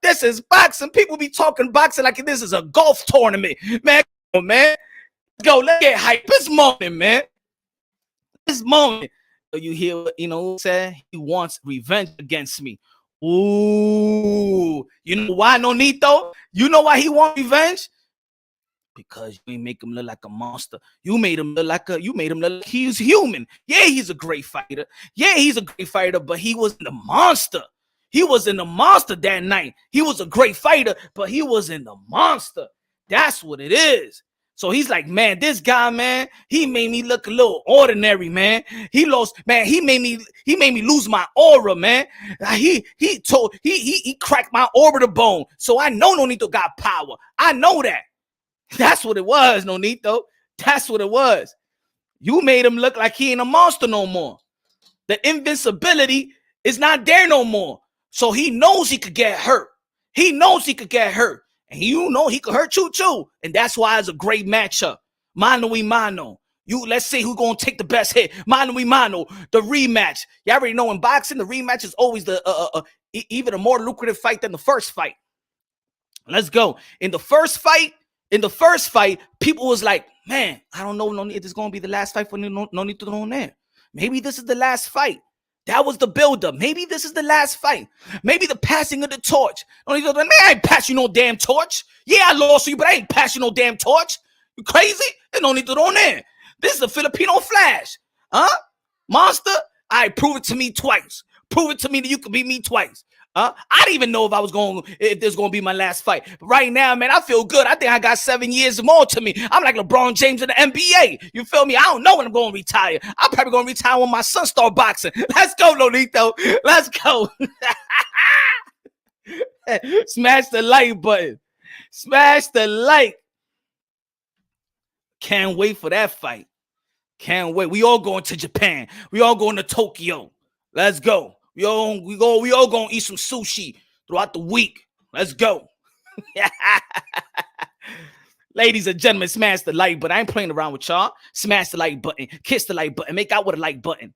This is boxing. People be talking boxing like this is a golf tournament. Man, come on, man. Go, let's get hype. This moment, man. This moment. You hear, said he wants revenge against me. Ooh. You know why, Nonito? You know why he wants revenge? Because you ain't make him look like a monster. You made him look like he's human. Yeah, he's a great fighter. But he wasn't a monster. He wasn't a monster that night. He was a great fighter, but he wasn't a monster. That's what it is. So he's like, man, this guy, man, he made me look a little ordinary, man. He made me lose my aura, man. He cracked my orbital bone. So I know Nonito got power. I know that. That's what it was, Nonito. That's what it was. You made him look like he ain't a monster no more. The invincibility is not there no more. So he knows he could get hurt. He knows he could get hurt. And you know he could hurt you too. And that's why it's a great matchup. Mano y mano. Let's see who's gonna take the best hit. Mano y mano. The rematch. You already know in boxing, the rematch is always the even a more lucrative fight than the first fight. Let's go. In the first fight, people was like, man, I don't know if this is gonna be the last fight for Nonito Donaire. Maybe this is the last fight. That was the buildup. Maybe this is the last fight. Maybe the passing of the torch. Nonito Donaire, I ain't pass you no damn torch. Yeah, I lost you, but I ain't pass you no damn torch. You crazy? There's no need to do that. This is a Filipino flash. Huh? Monster? All right, prove it to me twice. Prove it to me that you could beat me twice. I didn't even know if this gonna be my last fight. But right now, man, I feel good. I think I got 7 years more to me. I'm like LeBron James in the NBA. You feel me? I don't know when I'm gonna retire. I'm probably gonna retire when my son start boxing. Let's go, Lolito. Let's go. Smash the like button. Smash the like. Can't wait for that fight. Can't wait. We all going to Japan. We all going to Tokyo. Let's go. We all gonna eat some sushi throughout the week. Let's go. Ladies and gentlemen, smash the like button. I ain't playing around with y'all. Smash the like button. Kiss the like button. Make out with a like button.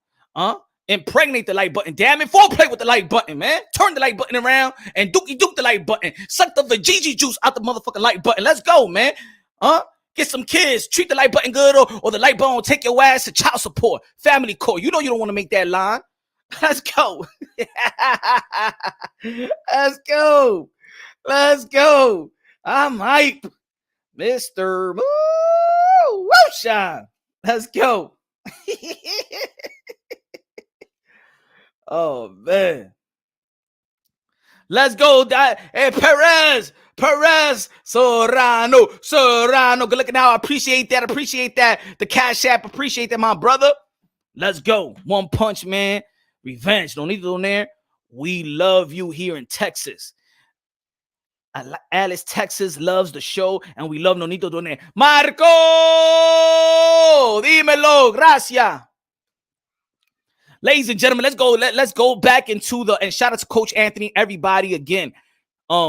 Impregnate the like button. Damn it. Foreplay with the like button, man. Turn the like button around and dookie duke the like button. Suck the vajiji juice out the motherfucking like button. Let's go, man. Get some kids. Treat the like button good or the like button will take your ass to child support. Family court. You know you don't want to make that line. Let's go. Let's go. Let's go. I'm hype. Mr. Woo-shine. Let's go. Oh, man. Let's go. Hey, Perez, Serrano. Good looking out. I appreciate that. The Cash App, appreciate that, my brother. Let's go. One Punch Man. Revenge. Don't need to go there. We love you here in Texas. Alice, Texas loves the show, and we love Nonito Donaire. Marco, dímelo, gracias. Ladies and gentlemen, let's go. Let's go back into and shout out to Coach Anthony. Everybody, again,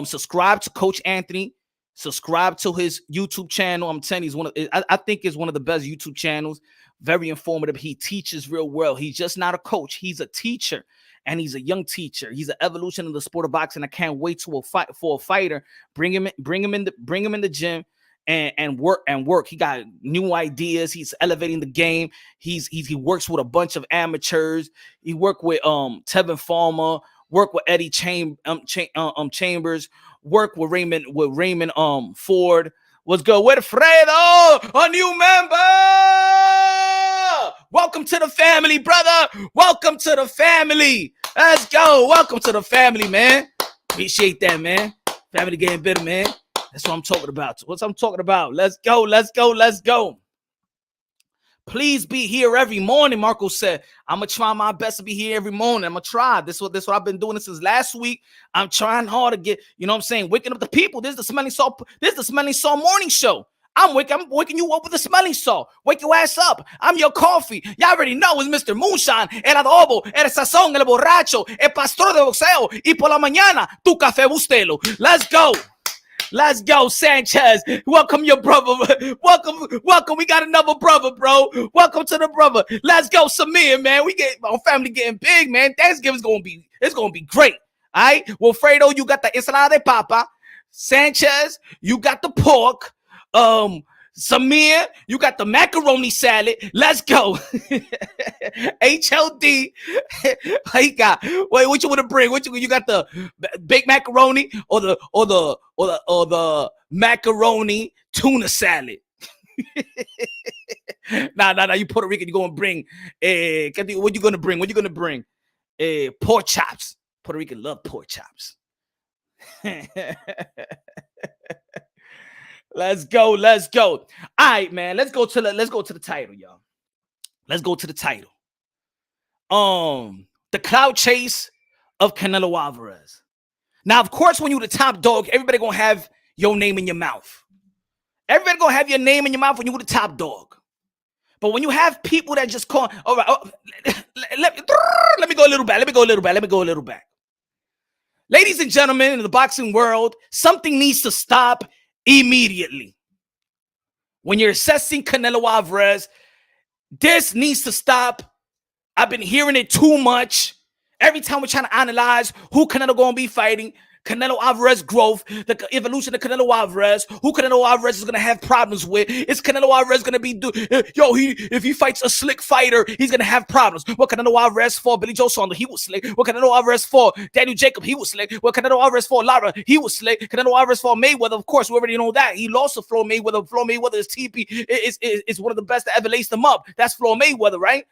subscribe to Coach Anthony. Subscribe to his YouTube channel. I'm telling you, I think is one of the best YouTube channels. Very informative. He teaches real well. He's just not a coach. He's a teacher, and he's a young teacher. He's an evolution of the sport of boxing. I can't wait for a fighter. Bring him in the gym and work. He got new ideas. He's elevating the game. He works with a bunch of amateurs. He worked with Tevin Farmer. Work with Eddie Chambers. Work with Raymond Ford. What's good with Fredo? A new member. Welcome to the family, brother. Welcome to the family. Let's go. Welcome to the family, man. Appreciate that, man. Family getting better, man. That's what I'm talking about. Let's go. Please be here every morning, Marco said. I'm going to try my best to be here every morning. I'm going to try. This is what I've been doing since last week. I'm trying hard to get, you know what I'm saying, waking up the people. This is the Smelling Salt morning show. I'm waking you up with the Smelling Salt. Wake your ass up. I'm your coffee. Y'all already know it's Mr. Moonshine, el adobo, el sazón, el borracho, el pastor de boxeo, y por la mañana, tu café bustelo. Let's go. Let's go, Sanchez. Welcome your brother. Welcome. We got another brother, bro. Welcome to the brother. Let's go, Samir, man. Our family getting big, man. Thanksgiving's gonna be great. All right. Well, Fredo, you got the ensalada de papa. Sanchez, you got the pork. Samir, you got the macaroni salad. Let's go. HLD. What you want to bring? You got the baked macaroni or the macaroni tuna salad? Nah. You Puerto Rican, you gonna bring what you gonna bring? Pork chops. Puerto Rican love pork chops. Let's go. All right, man. Let's go to the title, y'all. Let's go to the title. The clout chase of Canelo Alvarez. Now, of course, when you're the top dog, everybody gonna have your name in your mouth. Everybody gonna have your name in your mouth when you're the top dog. But when you have people that just call, all right, let me go a little back. Ladies and gentlemen, in the boxing world, something needs to stop immediately. When you're assessing Canelo Alvarez, this needs to stop. I've been hearing it too much. Every time we're trying to analyze who Canelo going to be fighting, Canelo Alvarez growth, the evolution of Canelo Alvarez, who Canelo Alvarez is going to have problems with. Is Canelo Alvarez going to be, if he fights a slick fighter, he's going to have problems. What Canelo Alvarez for Billy Joe Saunders, he was slick. What Canelo Alvarez for Daniel Jacob, he was slick. What Canelo Alvarez for Lara, he was slick. Canelo Alvarez for Mayweather, of course, we already know that. He lost to Floyd Mayweather. Floyd Mayweather is TP, is one of the best that ever laced him up. That's Floyd Mayweather, right?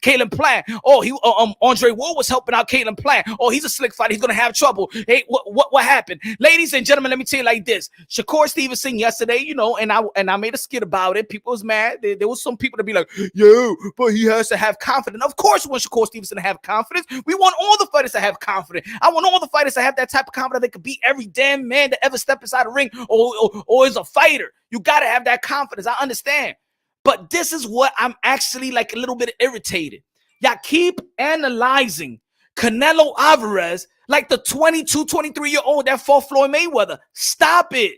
Caleb Plant. Andre Ward was helping out Caleb Plant. Oh, he's a slick fighter. He's going to have trouble. Hey, what happened? Ladies and gentlemen, let me tell you like this. Shakur Stevenson yesterday, and I made a skit about it. People was mad. There was some people to be like, yo, but he has to have confidence. Of course, we want Shakur Stevenson to have confidence. We want all the fighters to have confidence. I want all the fighters to have that type of confidence. They could beat every damn man that ever stepped inside the ring or is a fighter. You got to have that confidence. I understand. But this is what I'm actually like a little bit irritated. Y'all keep analyzing Canelo Alvarez like the 22, 23-year-old that fought Floyd Mayweather. Stop it.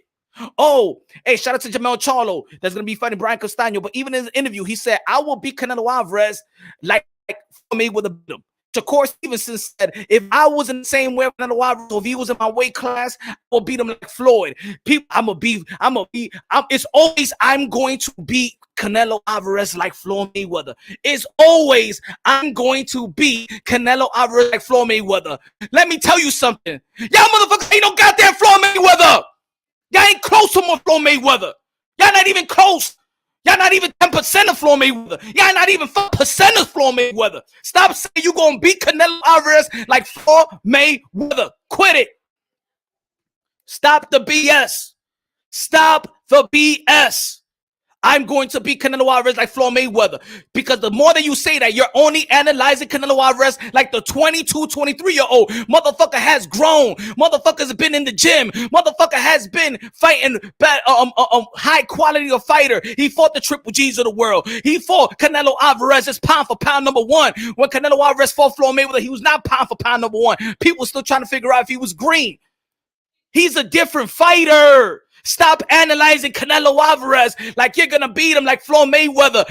Oh, hey, shout out to Jamel Charlo that's going to be fighting Brian Castano. But even in his interview, he said, I will beat Canelo Alvarez like Floyd Mayweather beat him. Shakur Stevenson said, if I was in the same way with Canelo Alvarez, or if he was in my weight class, I will beat him like Floyd. I'm going to beat Canelo Alvarez like Floyd Mayweather. It's always, I'm going to beat Canelo Alvarez like Floyd Mayweather. Let me tell you something. Y'all motherfuckers ain't no goddamn Floyd Mayweather. Y'all ain't close to more Floyd Mayweather. Y'all not even close. Y'all not even 10% of Floyd Mayweather. Y'all not even 5% of Floyd Mayweather. Stop saying you going to beat Canelo Alvarez like Floyd Mayweather. Quit it. Stop the BS. Stop the BS. I'm going to beat Canelo Alvarez like Floyd Mayweather. Because the more that you say that, you're only analyzing Canelo Alvarez like the 22, 23-year-old. Motherfucker has grown. Motherfucker's been in the gym. Motherfucker has been fighting high quality of fighter. He fought the Triple G's of the world. He fought Canelo Alvarez as pound for pound number one. When Canelo Alvarez fought Floyd Mayweather, he was not pound for pound number one. People still trying to figure out if he was green. He's a different fighter. Stop analyzing Canelo Alvarez like you're going to beat him like Floyd Mayweather.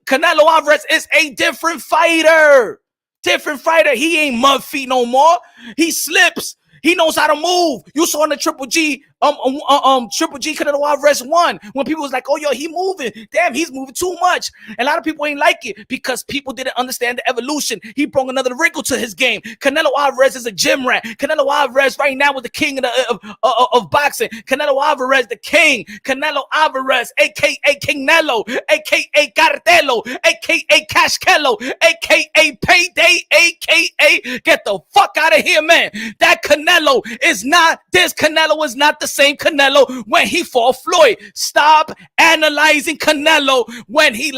Canelo Alvarez is a different fighter. Different fighter. He ain't mud feet no more. He slips. He knows how to move. You saw in the Triple G, Canelo Alvarez won. When people was like, oh, yo, he moving. Damn, he's moving too much. And a lot of people ain't like it because people didn't understand the evolution. He brought another wrinkle to his game. Canelo Alvarez is a gym rat. Canelo Alvarez right now is the king of boxing. Canelo Alvarez, the king. Canelo Alvarez, a.k.a. King Nello, a.k.a. Cartelo, a.k.a. Cashkello, a.k.a. Payday, a.k.a. get the fuck out of here, man. That Canelo is not, this Canelo is not the same Canelo when he fought Floyd. Stop analyzing Canelo when he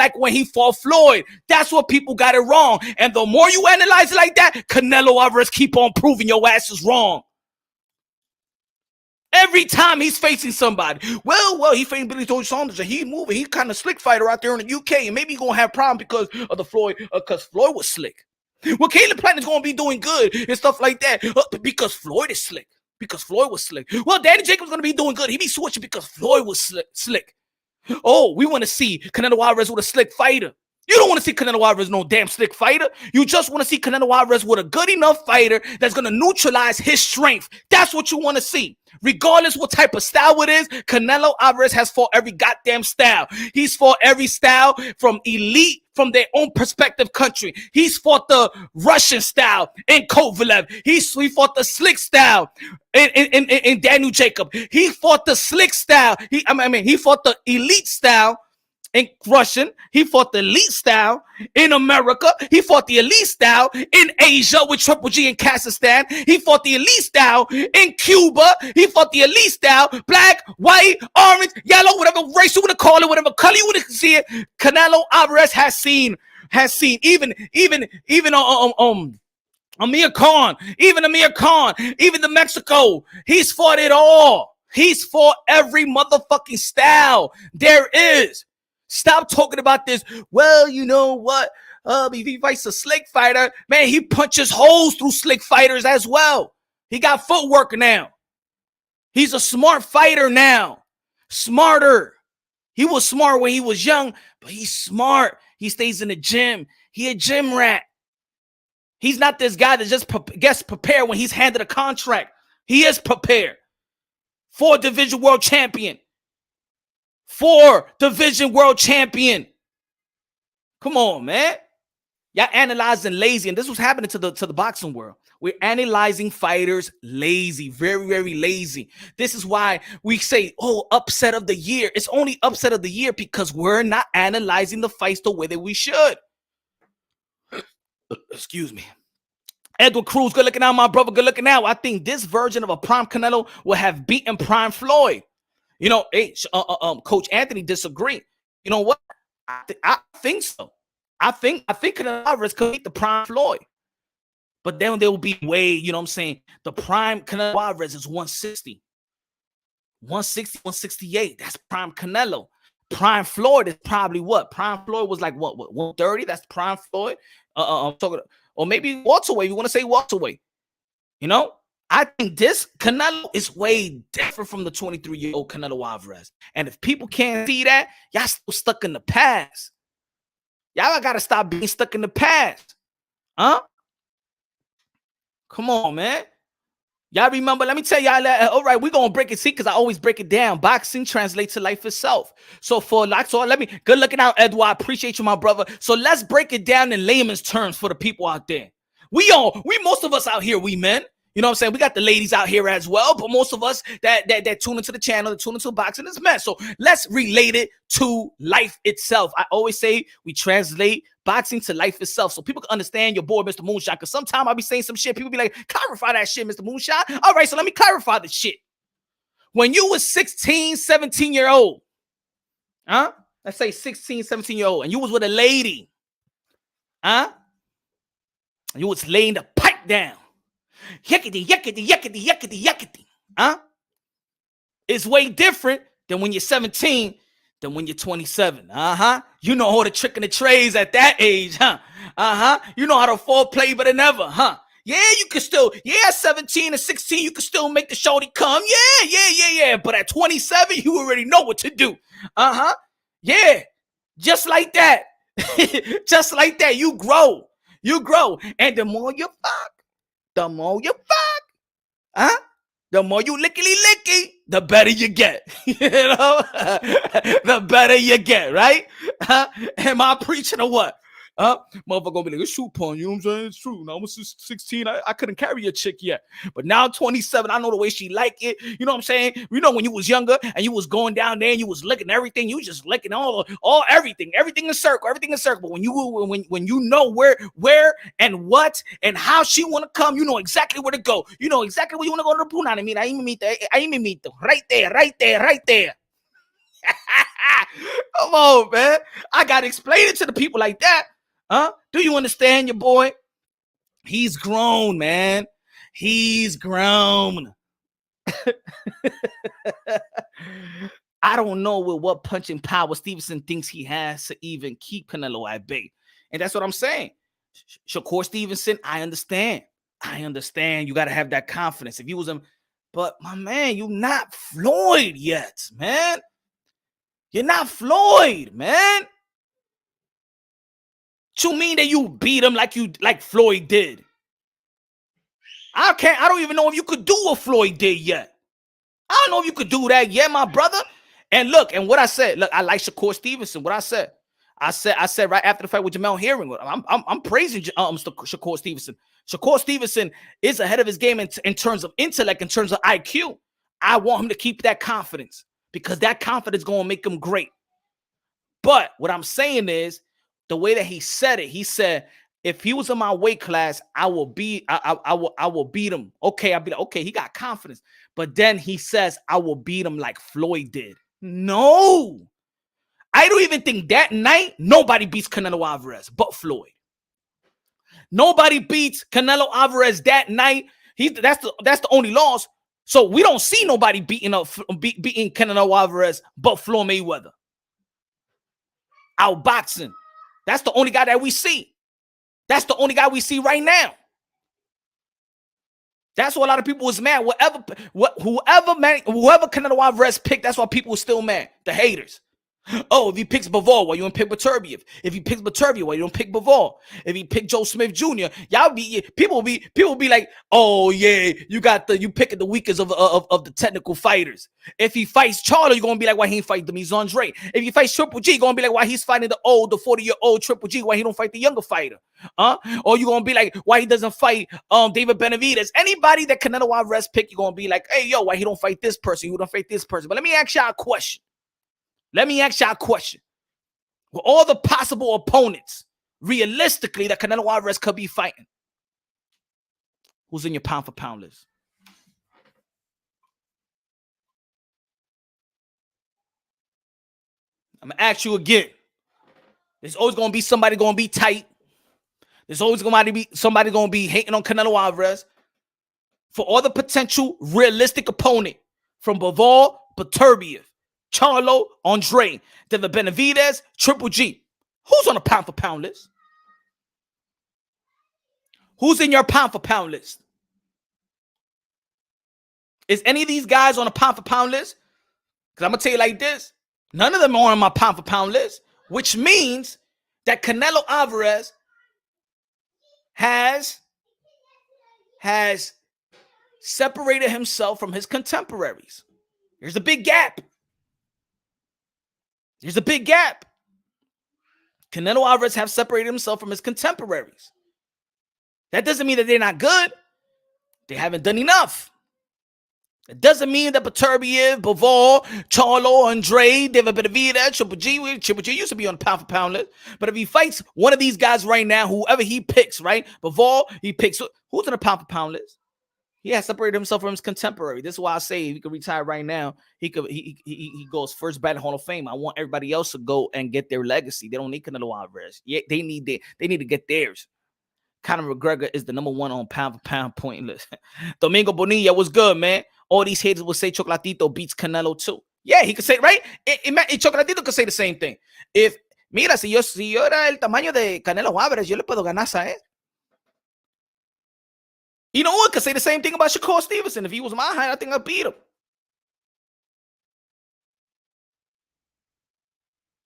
fought Floyd. That's what people got it wrong. And the more you analyze it like that, Canelo Alvarez keep on proving your ass is wrong. Every time he's facing somebody. Well, he facing Billy Joe Saunders and he moving. He kind of slick fighter out there in the UK. And maybe he's going to have problems because of the Floyd, because Floyd was slick. Well, Caleb Plant is going to be doing good and stuff like that because Floyd is slick. Because Floyd was slick. Well, Danny Jacobs going to be doing good. He be switching because Floyd was slick. Oh, we want to see Canelo Alvarez with a slick fighter. You don't want to see Canelo Alvarez no damn slick fighter. You just want to see Canelo Alvarez with a good enough fighter that's going to neutralize his strength. That's what you want to see. Regardless what type of style it is, Canelo Alvarez has fought every goddamn style. He's fought every style from elite, from their own perspective country. He's fought the Russian style in Kovalev. He fought the slick style in Daniel Jacob. He fought the slick style. He fought the elite style in Russian. He fought the elite style in America. He fought the elite style in Asia with Triple G in Kazakhstan. He fought the elite style in Cuba. He fought the elite style, black, white, orange, yellow, whatever race you want to call it, whatever color you want to see it. Canelo Alvarez has seen even Amir Khan, even the Mexico. He's fought it all. He's fought every motherfucking style there is. Stop talking about this. Well, you know what? If he fights a slick fighter, man, he punches holes through slick fighters as well. He got footwork now. He's a smart fighter now. Smarter. He was smart when he was young, but he's smart. He stays in the gym. He a gym rat. He's not this guy that just gets prepared when he's handed a contract. He is prepared. 4-division world champion. 4-division world champion. Come on, man. Y'all analyzing lazy, and this was happening to the boxing world. We're analyzing fighters lazy, very, very lazy. This is why we say, oh, upset of the year. It's only upset of the year because we're not analyzing the fights the way that we should. Excuse me. Edward Cruz, good looking out, my brother. Good looking out. I think this version of a prime Canelo will have beaten prime Floyd. You know, Coach Anthony disagreed. You know what? I think so. I think Canelo Alvarez could beat the prime Floyd. But then there will be way, you know what I'm saying? The prime Canelo Alvarez is 160. 160, 168. That's prime Canelo. Prime Floyd is probably what? Prime Floyd was like what 130? That's prime Floyd. I'm talking, or maybe welterweight. You want to say welterweight? You know, I think this Canelo is way different from the 23-year-old Canelo Alvarez. And if people can't see that, y'all still stuck in the past. Y'all gotta stop being stuck in the past. Huh? Come on, man. Y'all remember, let me tell y'all that, all right, we're going to break it, see, because I always break it down. Boxing translates to life itself. So let me, good looking out, Edward. I appreciate you, my brother. So let's break it down in layman's terms for the people out there. Most of us out here, we men. You know what I'm saying? We got the ladies out here as well, but most of us that tune into the channel, that tune into boxing is men. So let's relate it to life itself. I always say we translate boxing to life itself so people can understand your boy, Mr. Moonshot, because sometimes I'll be saying some shit. People be like, clarify that shit, Mr. Moonshot. All right, so let me clarify the shit. When you was 16, 17-year-old, huh? Let's say 16, 17-year-old, and you was with a lady, huh? And you was laying the pipe down. Yakety, yakety, yakety, yakety, yakety. Huh? It's way different than when you're 17 than when you're 27. Uh-huh. You know all the trick and the trades at that age, huh? Uh-huh. You know how to foreplay better than ever, huh? Yeah, you can still, 17 and 16, you can still make the shorty come. Yeah. But at 27, you already know what to do. Uh-huh. Yeah. Just like that. Just like that. You grow. And the more you fuck, the more you fuck, huh? The more you licky, the better you get. You know? The better you get, right? Huh? Am I preaching or what? Motherfucker gonna be like, it's true, pun. You know what I'm saying? It's true. Now I was 16. I couldn't carry a chick yet. But now I'm 27. I know the way she like it. You know what I'm saying? You know, when you was younger and you was going down there and you was licking everything, you was just licking all everything in circle. But when you know where and what and how she wanna come, you know exactly where to go. You know exactly where you wanna go to the pool. I mean, ahí me meet right there. Come on, man. I gotta explain it to the people like that. Huh? Do you understand your boy? He's grown, man. He's grown. I don't know with what punching power Stevenson thinks he has to even keep Canelo at bay. And that's what I'm saying. Shakur Stevenson, I understand. You got to have that confidence. If you was him, but my man, you're not Floyd yet, man. You're not Floyd, man. You mean that you beat him like Floyd did? I don't even know if you could do what Floyd did yet. I don't know if you could do that yet, my brother. And look, and what I said, look, I like Shakur Stevenson. What I said right after the fight with Jamel Herring, I'm praising Shakur Stevenson. Shakur Stevenson is ahead of his game in terms of intellect, in terms of IQ. I want him to keep that confidence because that confidence is going to make him great. But what I'm saying is, the way that he said it, he said, if he was in my weight class, I will beat him. Okay, I'll be like, okay, he got confidence. But then he says, I will beat him like Floyd did. No. I don't even think that night nobody beats Canelo Alvarez but Floyd. Nobody beats Canelo Alvarez that night. That's the only loss. So we don't see nobody beating Canelo Alvarez but Floyd Mayweather. outboxing. That's the only guy that we see. That's the only guy we see right now. That's why a lot of people was mad. Whoever Canelo Alvarez picked, that's why people were still mad. The haters. Oh, if he picks Bivol, why you don't pick Beterbiev? If he picks Beterbiev, why you don't pick Bivol? If he pick Joe Smith Jr., people will be like, oh yeah, you picking the weakest of the technical fighters. If he fights Charlo, you're gonna be like, why he ain't fight Demise Andre? If he fights Triple G, you're gonna be like, why he's fighting the 40-year-old Triple G? Why he don't fight the younger fighter? Or you're gonna be like, why he doesn't fight David Benavidez? Anybody that Canelo Alvarez pick, you're gonna be like, hey yo, why he don't fight this person? You don't fight this person. But let me ask y'all a question. With all the possible opponents, realistically, that Canelo Alvarez could be fighting, who's in your pound for pound list? I'm going to ask you again. There's always going to be somebody going to be tight. There's always going to be somebody going to be hating on Canelo Alvarez. For all the potential realistic opponent, from Bivol, Beterbiev, Charlo, Andre, David Benavidez, Triple G. Who's on a pound for pound list? Who's in your pound for pound list? Is any of these guys on a pound for pound list? Because I'm going to tell you like this. None of them are on my pound for pound list, which means that Canelo Alvarez has separated himself from his contemporaries. There's a big gap. Canelo Alvarez have separated himself from his contemporaries. That doesn't mean that they're not good. They haven't done enough. It doesn't mean that Beterbiev, Bivol, Charlo, Andre, David Benavidez, Triple G used to be on the pound for pound list. But if he fights one of these guys right now, whoever he picks, right? Bivol, he picks who's on the pound for pound list? He has separated himself from his contemporary. This is why I say if he could retire right now, he goes first ballot Hall of Fame. I want everybody else to go and get their legacy. They don't need Canelo Alvarez. Yeah, they need to get theirs. Conor McGregor is the number one on pound for pound point list. Domingo Bonilla was good, man. All these haters will say Chocolatito beats Canelo too. Yeah, he could say, right? Chocolatito could say the same thing. Si yo era el tamaño de Canelo Alvarez, yo le puedo ganar a él. You know what? Could say the same thing about Shakur Stevenson. If he was my height, I think I'd beat him.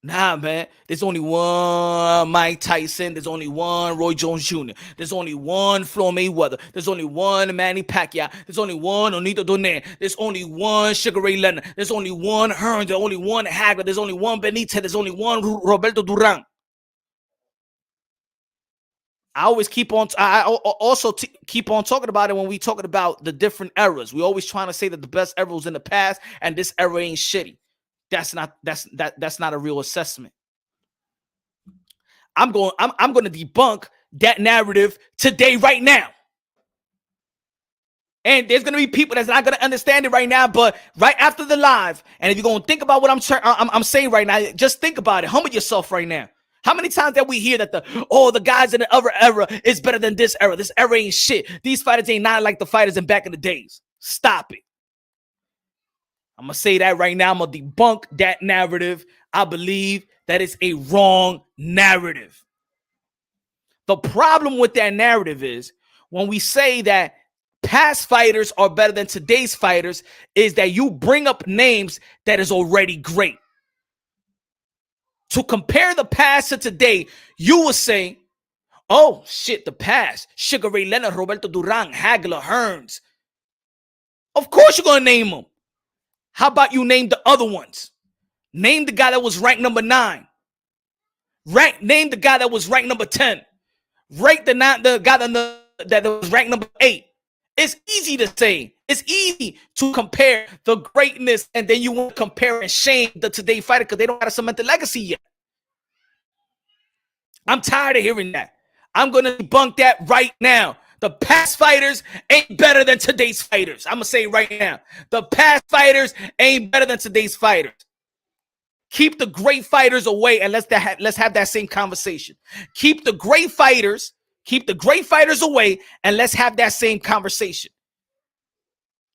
Nah, man. There's only one Mike Tyson. There's only one Roy Jones Jr. There's only one Floyd Mayweather. There's only one Manny Pacquiao. There's only one Onito Donaire. There's only one Sugar Ray Leonard. There's only one Hearns. There's only one Hagler. There's only one Benitez. There's only one Roberto Duran. I always keep on talking about it when we talking about the different eras. We always trying to say that the best era was in the past and this era ain't shitty. That's not a real assessment. I'm going to debunk that narrative today, right now. And there's going to be people that's not going to understand it right now, but right after the live, and if you're going to think about what I'm saying right now, just think about it. Humble yourself right now. How many times that we hear that the guys in the other era is better than this era? This era ain't shit. These fighters ain't not like the fighters in back in the days. Stop it. I'm going to say that right now. I'm going to debunk that narrative. I believe that it's a wrong narrative. The problem with that narrative is when we say that past fighters are better than today's fighters, is that you bring up names that is already great. To compare the past to today, you will say, oh, shit, the past. Sugar Ray Leonard, Roberto Duran, Hagler, Hearns. Of course you're going to name them. How about you name the other ones? Name the guy that was ranked number 9. Name the guy that was ranked number 10. Rank the guy that was ranked number 8. It's easy to say. It's easy to compare the greatness, and then you want to compare and shame the today fighter because they don't have a cemented legacy yet. I'm tired of hearing that. I'm going to debunk that right now. The past fighters ain't better than today's fighters. I'm going to say it right now. The past fighters ain't better than today's fighters. Keep the great fighters away and let's have that same conversation. Keep the great fighters away and let's have that same conversation.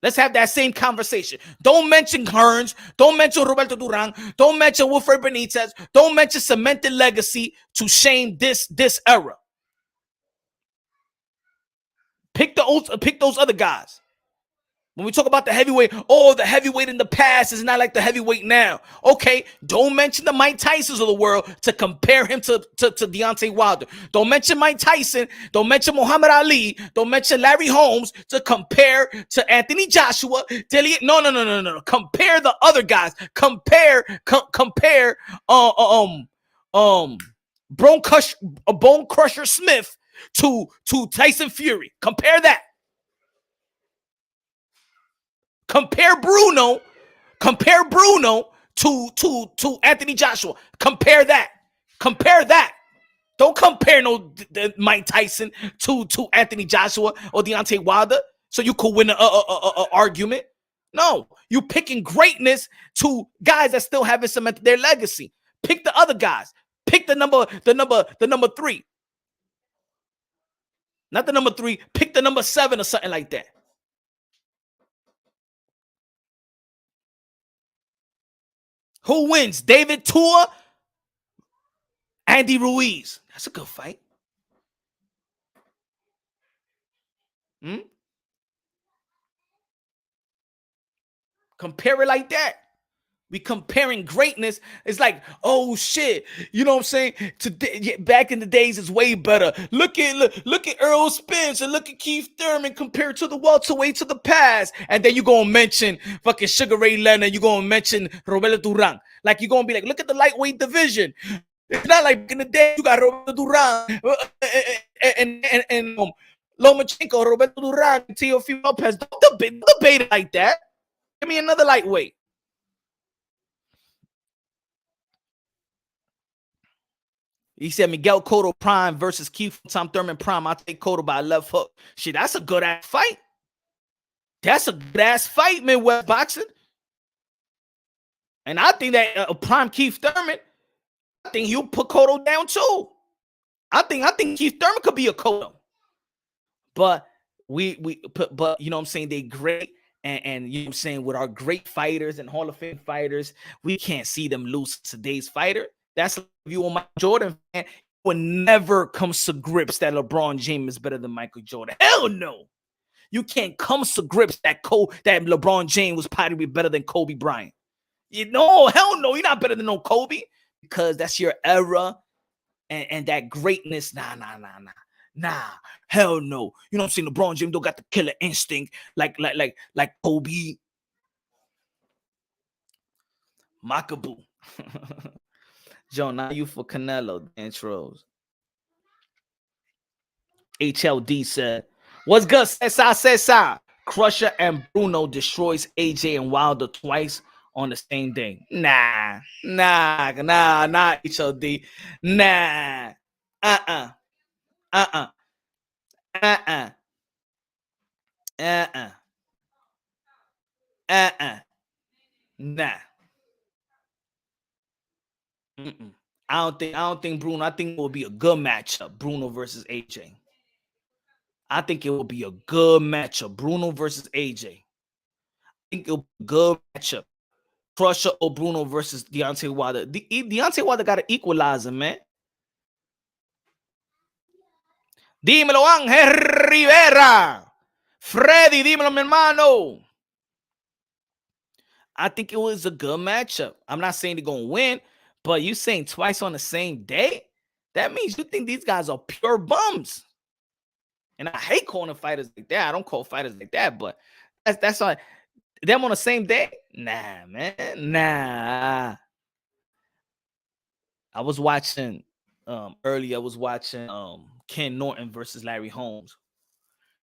Let's have that same conversation. Don't mention Hearns. Don't mention Roberto Duran. Don't mention Wilfred Benitez. Don't mention cemented legacy to shame this era. Pick those other guys. When we talk about the heavyweight, the heavyweight in the past is not like the heavyweight now. Okay, don't mention the Mike Tysons of the world to compare him to Deontay Wilder. Don't mention Mike Tyson. Don't mention Muhammad Ali. Don't mention Larry Holmes to compare to Anthony Joshua. No. Compare the other guys. Compare Bone Crusher Smith to Tyson Fury. Compare that. Compare Bruno to Anthony Joshua. Compare that. Don't compare the Mike Tyson to Anthony Joshua or Deontay Wilder so you could win an argument. No, you picking greatness to guys that still haven't cemented their legacy. Pick the other guys. Pick the number 3. Not the number 3. Pick the number 7 or something like that. Who wins? David Tua, Andy Ruiz. That's a good fight. Compare it like that. We comparing greatness. It's like, oh shit, you know what I'm saying? Today, back in the days, it's way better. Look at Earl Spence and look at Keith Thurman compared to the welterweights of the past. And then you gonna mention fucking Sugar Ray Leonard. You gonna mention Roberto Duran. Like you gonna be like, look at the lightweight division. It's not like in the day you got Roberto Duran and Lomachenko, Roberto Duran, Teofimo Lopez. Don't debate it like that. Give me another lightweight. He said Miguel Cotto Prime versus Keith Tom Thurman Prime. I'll take Cotto by a left hook. Shit, that's a good ass fight. That's a good ass fight, Midwest boxing. And I think that Prime Keith Thurman, I think he'll put Cotto down too. I think Keith Thurman could be a Cotto. But but you know what I'm saying, they great. And you know what I'm saying, with our great fighters and Hall of Fame fighters, we can't see them lose today's fighter. That's like if you were Michael Jordan fan, would never come to grips that LeBron James is better than Michael Jordan. Hell no. You can't come to grips that LeBron James was probably better than Kobe Bryant. You know, hell no, you're not better than no Kobe, because that's your era and that greatness. Nah, hell no. You know what I'm saying? LeBron James don't got the killer instinct like Kobe. Makabu. Joe, now you for Canelo intros. HLD said, what's good, Cesar? Crusher and Bruno destroys AJ and Wilder twice on the same day. Nah, HLD. Nah. Nah. I don't think Bruno. I think it will be a good matchup. Bruno versus AJ. I think it will be a good matchup. Bruno versus AJ. I think it'll be a good matchup. Crusher or Bruno versus Deontay Wilder. Deontay Wilder got to equalize him, man. Dímelo, Ángel Rivera. Freddy, dímelo, mi hermano. I think it was a good matchup. I'm not saying they're going to win, but you saying twice on the same day? That means you think these guys are pure bums. And I hate calling fighters like that. I don't call fighters like that, but that's all. Them on the same day? Nah, man. Nah. I was watching earlier. I was watching Ken Norton versus Larry Holmes.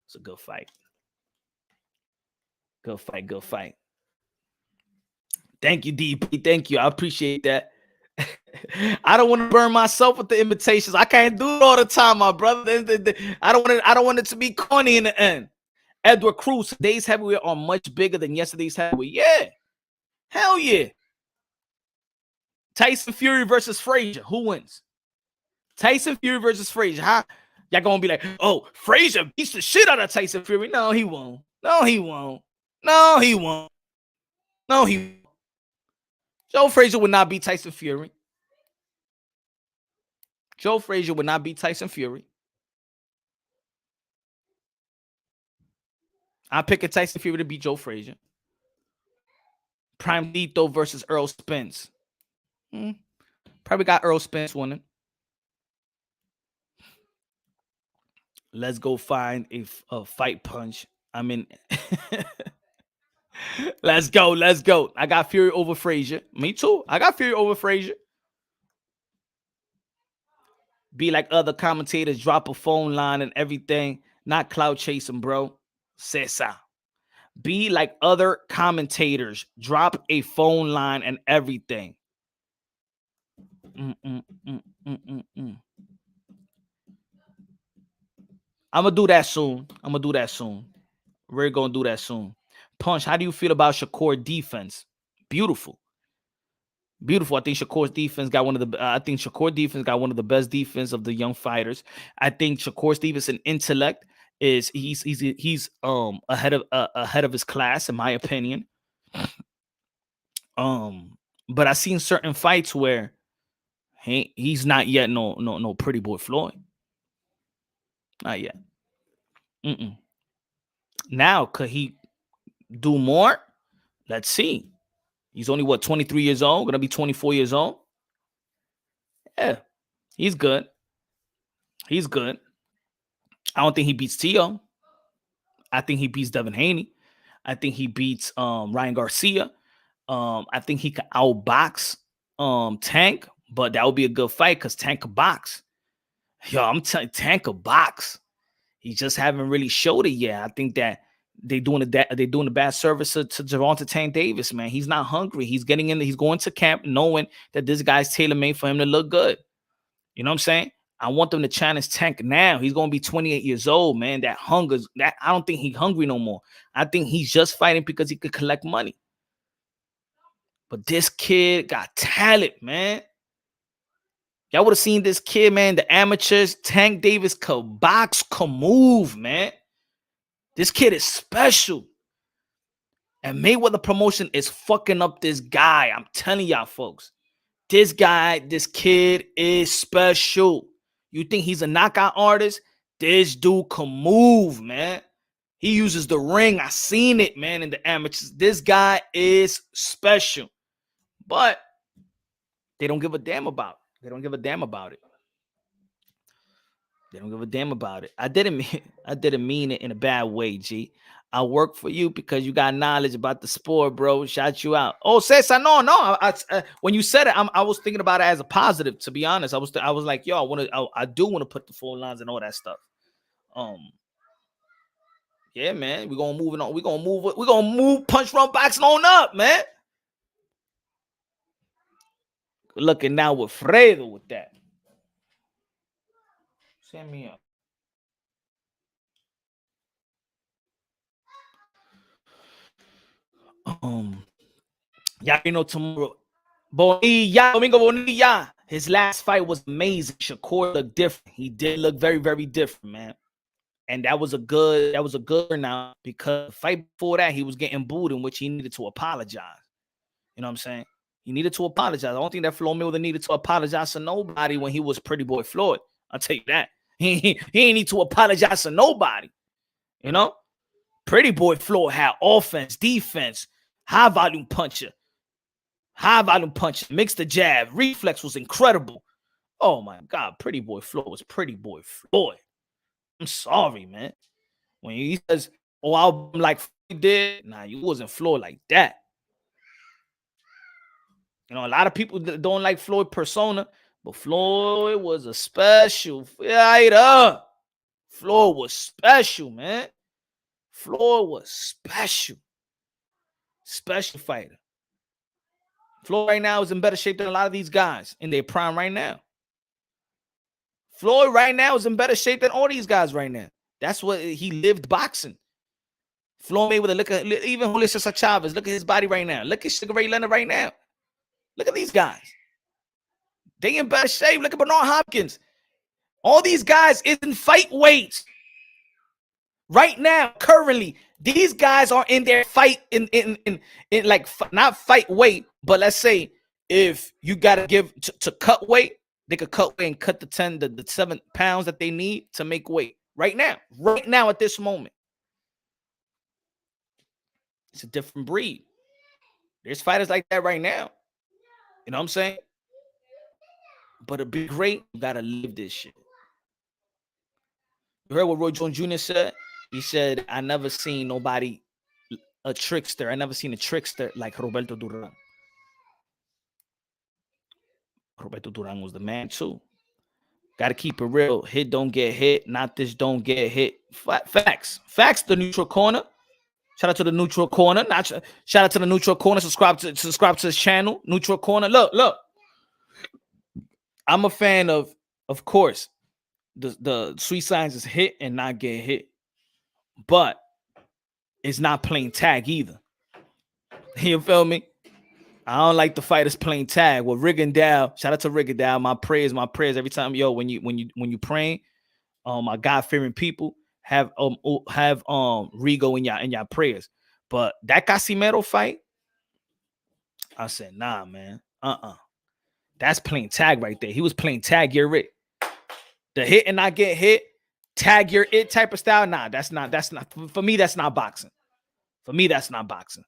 It's a good fight. Good fight. Thank you, DP. Thank you. I appreciate that. I don't want to burn myself with the invitations. I can't do it all the time, my brother. I don't want it to be corny in the end. Edward Cruz, today's heavyweight are much bigger than yesterday's heavyweight. Yeah. Hell yeah. Tyson Fury versus Frazier. Who wins? Tyson Fury versus Frazier. Huh? Y'all gonna be like, oh, Frazier beats the shit out of Tyson Fury. No, he won't. No, he won't. No, he won't. Joe Frazier would not beat Tyson Fury. Joe Frazier would not beat Tyson Fury. I'm picking Tyson Fury to beat Joe Frazier. Prime Lethal versus Earl Spence. Probably got Earl Spence winning. Let's go find a fight punch. I mean, let's go. Let's go. I got Fury over Frazier. Me too. I got Fury over Frazier. Be like other commentators, drop a phone line and everything. Not clout chasing, bro. Cesa. Be like other commentators, drop a phone line and everything. I'm gonna do that soon. We're gonna do that soon. Punch, how do you feel about Shakur defense? Beautiful. I think Shakur's defense got one of the. I think Shakur defense got one of the best defense of the young fighters. I think Shakur's defense in intellect is he's ahead of his class in my opinion. But I've seen certain fights where he's not yet no pretty boy Floyd. Not yet. Now could he do more? Let's see. He's only 23 years old, gonna be 24 years old. Yeah, he's good. I don't think he beats Tio. I think he beats Devin Haney. I think he beats Ryan Garcia. I think he could outbox Tank, but that would be a good fight because Tank could box. Yo, I'm telling you, Tank could box. He just haven't really showed it yet. I think that they're doing a bad service to Gervonta Tank Davis, man. He's not hungry. He's getting in. He's going to camp knowing that this guy's tailor-made for him to look good. You know what I'm saying? I want them to challenge Tank now. He's going to be 28 years old, man. That hunger, I don't think he's hungry no more. I think he's just fighting because he could collect money. But this kid got talent, man. Y'all would have seen this kid, man. The amateurs, Tank Davis could box, could move, man. This kid is special. And Mayweather promotion is fucking up this guy. I'm telling y'all, folks. This kid is special. You think he's a knockout artist? This dude can move, man. He uses the ring. I seen it, man, in the amateurs. This guy is special. But they don't give a damn about it. They don't give a damn about it. I didn't mean it in a bad way, G. I work for you because you got knowledge about the sport, bro. Shout you out. Oh, Cesar, no. When you said it, I was thinking about it as a positive. To be honest, I was like, yo, I do want to put the full lines and all that stuff. Yeah, man, we're gonna move it on. We're gonna move punch run boxing on up, man. Looking now with Fredo with that. Send me up. Y'all know tomorrow. Domingo Bonilla. His last fight was amazing. Shakur looked different. He did look very, very different, man. And that was a good now because the fight before that, he was getting booed, in which he needed to apologize. You know what I'm saying? He needed to apologize. I don't think that Floyd Mayweather needed to apologize to nobody when he was Pretty Boy Floyd. I'll tell you that. He ain't need to apologize to nobody. You know? Pretty Boy Floyd had offense, defense, high volume puncher, mixed the jab, reflex was incredible. Oh my God, Pretty Boy Floyd was Pretty Boy Floyd. I'm sorry, man. When he says, "Oh, I'll like Floyd did," nah, you wasn't Floyd like that. You know, a lot of people don't like Floyd persona, but Floyd was a special fighter. Floyd was special, man. Floyd was special. Special fighter. Floyd right now is in better shape than a lot of these guys in their prime right now. Floyd right now is in better shape than all these guys right now. That's what he lived boxing. Floyd Mayweather, look at even Julio Cesar Chavez. Look at his body right now. Look at Sugar Ray Leonard right now. Look at these guys. They in better shape. Look at Bernard Hopkins. All these guys is in fight weight. Right now, currently, these guys are in their fight in like not fight weight, but let's say if you gotta give to cut weight, they could cut weight and cut the 7 pounds that they need to make weight. Right now at this moment, it's a different breed. There's fighters like that right now. You know what I'm saying? But to be great, you gotta live this shit. You heard what Roy Jones Jr. said? He said, I never seen nobody a trickster. I never seen a trickster like Roberto Duran. Roberto Duran was the man too. Got to keep it real. Hit don't get hit. Not this don't get hit. Facts. The neutral corner. Shout out to the neutral corner. Shout out to the neutral corner. Subscribe to his channel. Neutral corner. Look. I'm a fan of course, the Sweet Signs is hit and not get hit. But it's not playing tag either. You feel me? I don't like the fighters playing tag. Well, Rigondeaux, shout out to Rigondeaux. My prayers every time, yo. When you praying, my God-fearing people have Rigo in your prayers. But that Casimiro fight, I said, nah, man, that's playing tag right there. He was playing tag. You're it. The hit and not get hit, tag you're it type of style. Nah, that's not for me. That's not boxing. For me, that's not boxing.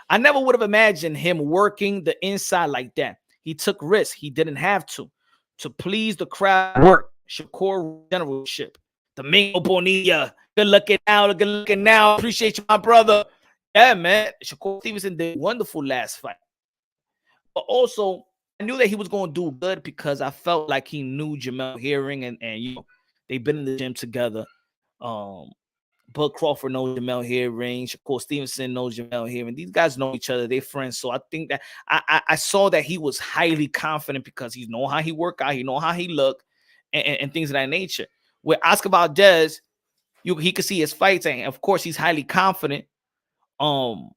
I never would have imagined him working the inside like that. He took risks. He didn't have to please the crowd. Work. Shakur generalship. Domingo Bonilla. Good looking now. Appreciate you, my brother. Yeah, man. Shakur Stevenson did wonderful last fight. But also, I knew that he was going to do good because I felt like he knew Jamel Herring and you know, they've been in the gym together. Bud Crawford knows Jamel Herring. Shakur Stevenson knows Jamel Herring. These guys know each other. They're friends. So I think that I saw that he was highly confident because he know how he work out. He know how he look and things of that nature. With Oscar Valdez, he could see his fights. And, of course, he's highly confident. And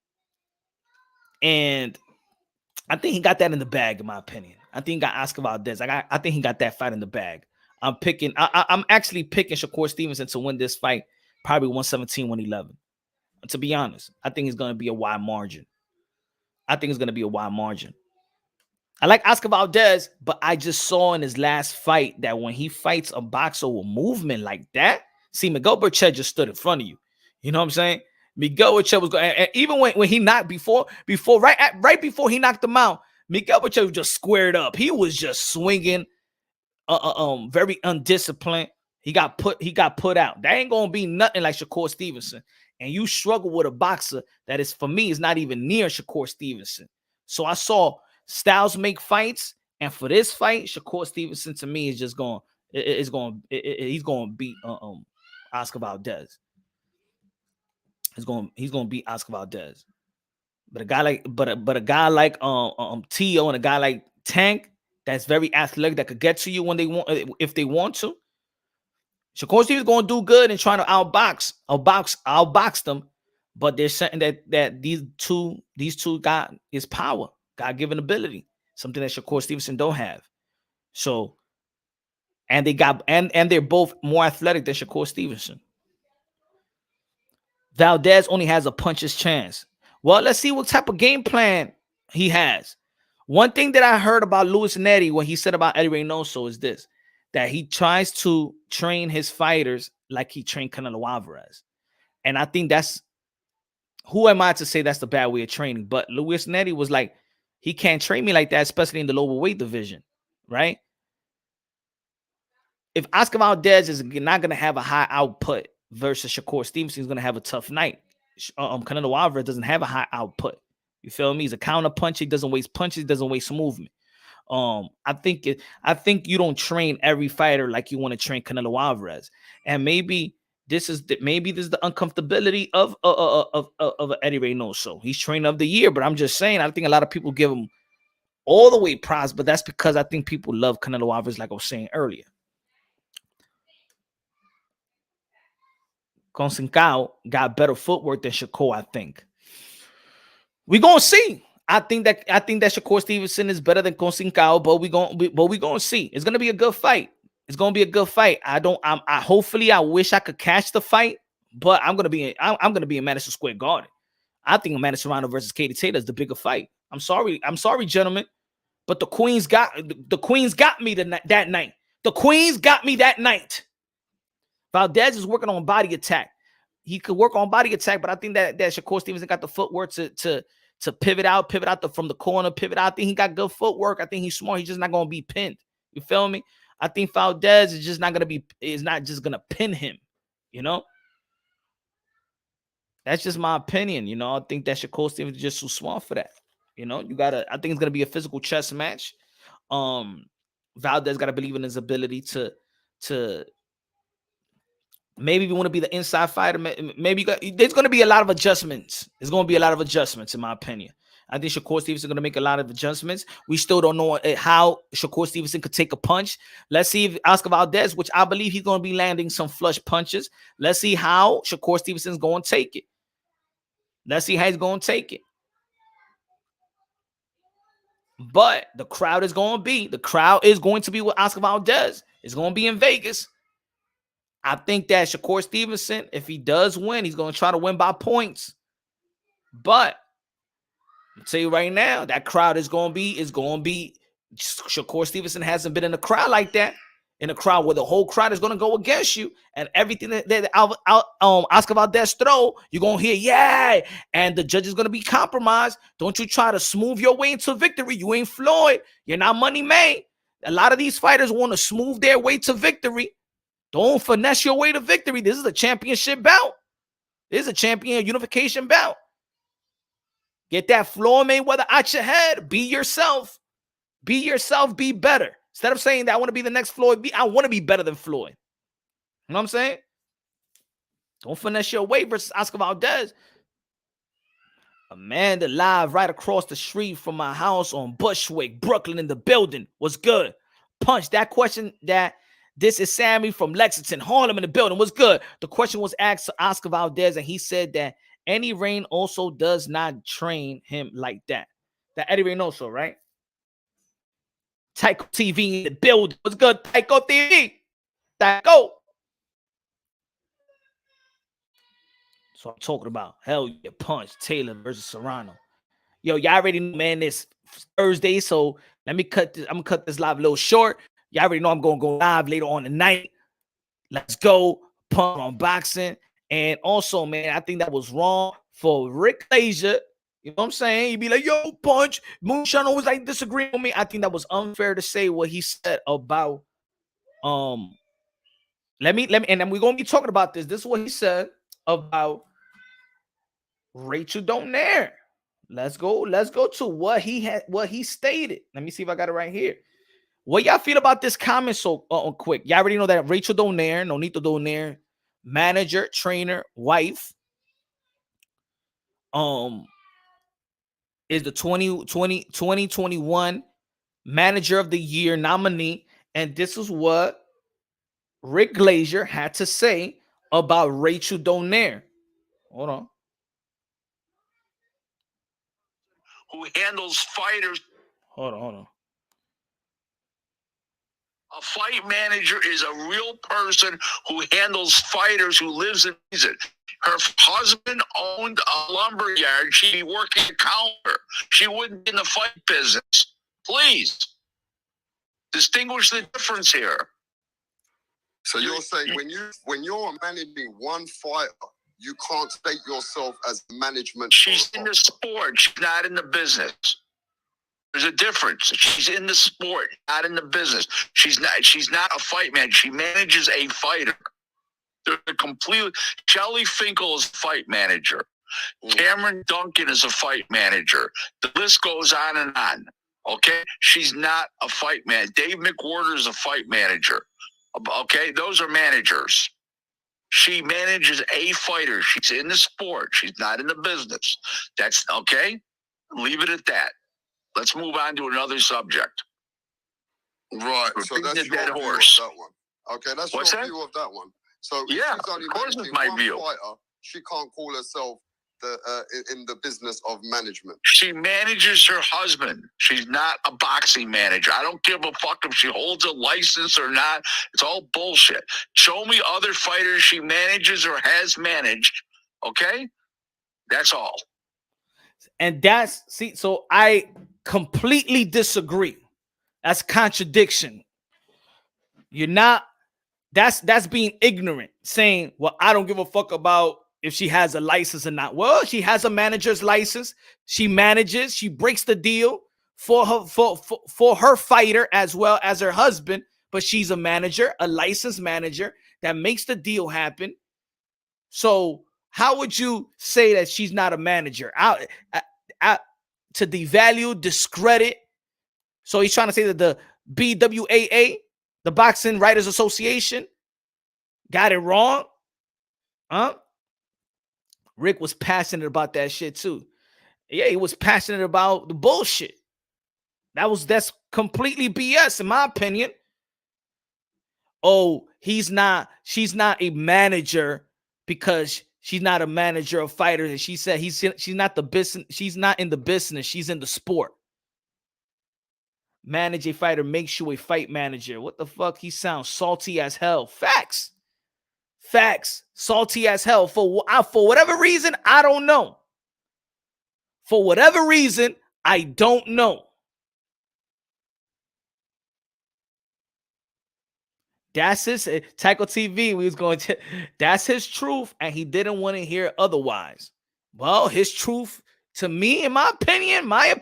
I think he got that in the bag, in my opinion. I think he got Oscar Valdez. I think he got that fight in the bag. I'm actually picking Shakur Stevenson to win this fight. Probably 117, 111. To be honest, I think it's going to be a wide margin. I like Oscar Valdez, but I just saw in his last fight that when he fights a boxer with movement like that, see, Miguel Burchett just stood in front of you. You know what I'm saying? Miguel Burchett was going, and even when he knocked right before he knocked him out, Miguel Burchett was just squared up. He was just swinging, very undisciplined. He got put out. That ain't gonna be nothing like Shakur Stevenson. And you struggle with a boxer that is, for me, is not even near Shakur Stevenson. So I saw styles make fights, and for this fight, Shakur Stevenson to me is just going. He's going to beat Oscar Valdez. He's going to beat Oscar Valdez. But a guy like Tio and a guy like Tank, that's very athletic, that could get to you when they want, if they want to. Shakur Stevens going to do good and trying to outbox them, but there's something that these two got is power, God-given ability, something that Shakur Stevenson don't have. So, and they're both more athletic than Shakur Stevenson. Valdez only has a puncher's chance. Well, let's see what type of game plan he has. One thing that I heard about Luis Neri, what he said about Eddie Reynoso, is this: that he tries to train his fighters like he trained Canelo Alvarez. And I think that's, who am I to say that's the bad way of training? But Luis Neri was like, he can't train me like that, especially in the lower weight division, right? If Oscar Valdez is not going to have a high output versus Shakur Stevenson, he's going to have a tough night. Canelo Alvarez doesn't have a high output. You feel me? He's a counter puncher. He doesn't waste punches. He doesn't waste movement. I think you don't train every fighter like you want to train Canelo Alvarez, and maybe this is the uncomfortability of Eddie Reynoso. He's trainer of the year, but I'm just saying, I think a lot of people give him all the way props, but that's because I think people love Canelo Alvarez, like I was saying earlier. Conceicao got better footwork than Shakur, I think. We're gonna see. I think that Shakur Stevenson is better than Conceicao, but we're gonna see. It's gonna be a good fight. I wish I could catch the fight, But I'm gonna be in Madison Square Garden. I think Amanda Serrano versus Katie Taylor is the bigger fight. I'm sorry, gentlemen, but the Queens got me that night. The Queens got me that night. Valdez is working on body attack. He could work on body attack, but I think that Shakur Stevenson got the footwork to pivot out from the corner, pivot out. I think he got good footwork. I think he's smart. He's just not gonna be pinned. You feel me? I think Valdez is just not gonna pin him. You know, that's just my opinion. You know, I think that Shakur Stevenson is just too smart for that. You know, I think it's gonna be a physical chess match. Valdez gotta believe in his ability to maybe if you want to be the inside fighter, maybe there's going to be a lot of adjustments. There's going to be a lot of adjustments, in my opinion. I think Shakur Stevenson is going to make a lot of adjustments. We still don't know how Shakur Stevenson could take a punch. Let's see if Oscar Valdez, which I believe he's going to be landing some flush punches. Let's see how Shakur Stevenson is going to take it. Let's see how he's going to take it. But the crowd is going to be with Oscar Valdez. It's going to be in Vegas. I think that Shakur Stevenson, if he does win, he's going to try to win by points. But I'll tell you right now, that crowd is going to be Shakur Stevenson hasn't been in a crowd like that. In a crowd where the whole crowd is going to go against you, and everything that Oscar Valdez throw, you're going to hear, yeah, and the judge is going to be compromised. Don't you try to smooth your way into victory. You ain't Floyd. You're not Money May. A lot of these fighters want to smooth their way to victory. Don't finesse your way to victory. This is a championship bout. This is a champion unification bout. Get that Floyd Mayweather out your head. Be yourself. Be yourself. Be better. Instead of saying that I want to be the next Floyd, I want to be better than Floyd. You know what I'm saying? Don't finesse your way versus Oscar Valdez. Amanda live right across the street from my house on Bushwick, Brooklyn in the building. What's good? Punch. That question that this is Sammy from Lexington, Harlem in the building. What's good? The question was asked to Oscar Valdez, and he said that Eddie Rain also does not train him like that. That Eddie Reynoso, right? Tycho TV in the building. What's good, Tycho TV? Tycho. So I'm talking about hell yeah, Punch Taylor versus Serrano. Yo, y'all already know, man, it's Thursday, so let me cut this. I'm gonna cut this live a little short. Y'all already know I'm gonna go live later on tonight. Let's go. Punch on boxing. And also, man, I think that was wrong for Rick Glazier. You know what I'm saying? He'd be like, yo, Punch, Moonshine always like disagreeing with me. I think that was unfair to say what he said about let me and then we're gonna be talking about this. This is what he said about Rachel Donaire. Let's go to what he stated. Let me see if I got it right here. What y'all feel about this comment so quick? Y'all already know that Rachel Donaire, Nonito Donaire, manager, trainer, wife, is the 2021 Manager of the Year nominee. And this is what Rick Glazier had to say about Rachel Donaire. Hold on. Who handles fighters. Hold on. A fight manager is a real person who handles fighters, who lives and breathes it. Her husband owned a lumber yard. She'd be working a counter. She wouldn't be in the fight business. Please distinguish the difference here. So you're saying when you're managing one fighter, you can't state yourself as management. She's in the sport. She's not in the business. There's a difference. She's in the sport, not in the business. She's not a fight manager. She manages a fighter. They're completely. Shelly Finkel is a fight manager. Cameron Duncan is a fight manager. The list goes on and on. Okay? She's not a fight man. Dave McWhorter is a fight manager. Okay? Those are managers. She manages a fighter. She's in the sport. She's not in the business. That's okay? Leave it at that. Let's move on to another subject. Right. We're So that's beating a your dead view horse. of that one. Okay, that's What's your that? view of that one. So if Yeah, she's only of course it's managing my one view. fighter, she can't call herself in the business of management? She manages her husband. She's not a boxing manager. I don't give a fuck if she holds a license or not. It's all bullshit. Show me other fighters she manages or has managed. Okay? That's all. And that's, see, so I completely disagree. That's contradiction. You're not, that's being ignorant, saying, well, I don't give a fuck about if she has a license or not. Well, she has a manager's license. She manages, she breaks the deal for her fighter as well as her husband, but she's a manager, a licensed manager that makes the deal happen. So how would you say that she's not a manager? To devalue, discredit. So he's trying to say that the BWAA, the Boxing Writers Association, got it wrong. Huh? Rick was passionate about that shit too. Yeah, he was passionate about the bullshit. That's completely BS in my opinion. Oh, she's not a manager because she's not a manager of fighters. And she said she's not the business, she's not in the business, she's in the sport. Manage a fighter makes you a fight manager. What the fuck? He sounds salty as hell. Facts. Salty as hell. For whatever reason, I don't know. For whatever reason, I don't know. That's his Tackle TV. We was going to. That's his truth, and he didn't want to hear otherwise. Well, his truth to me, in my opinion, my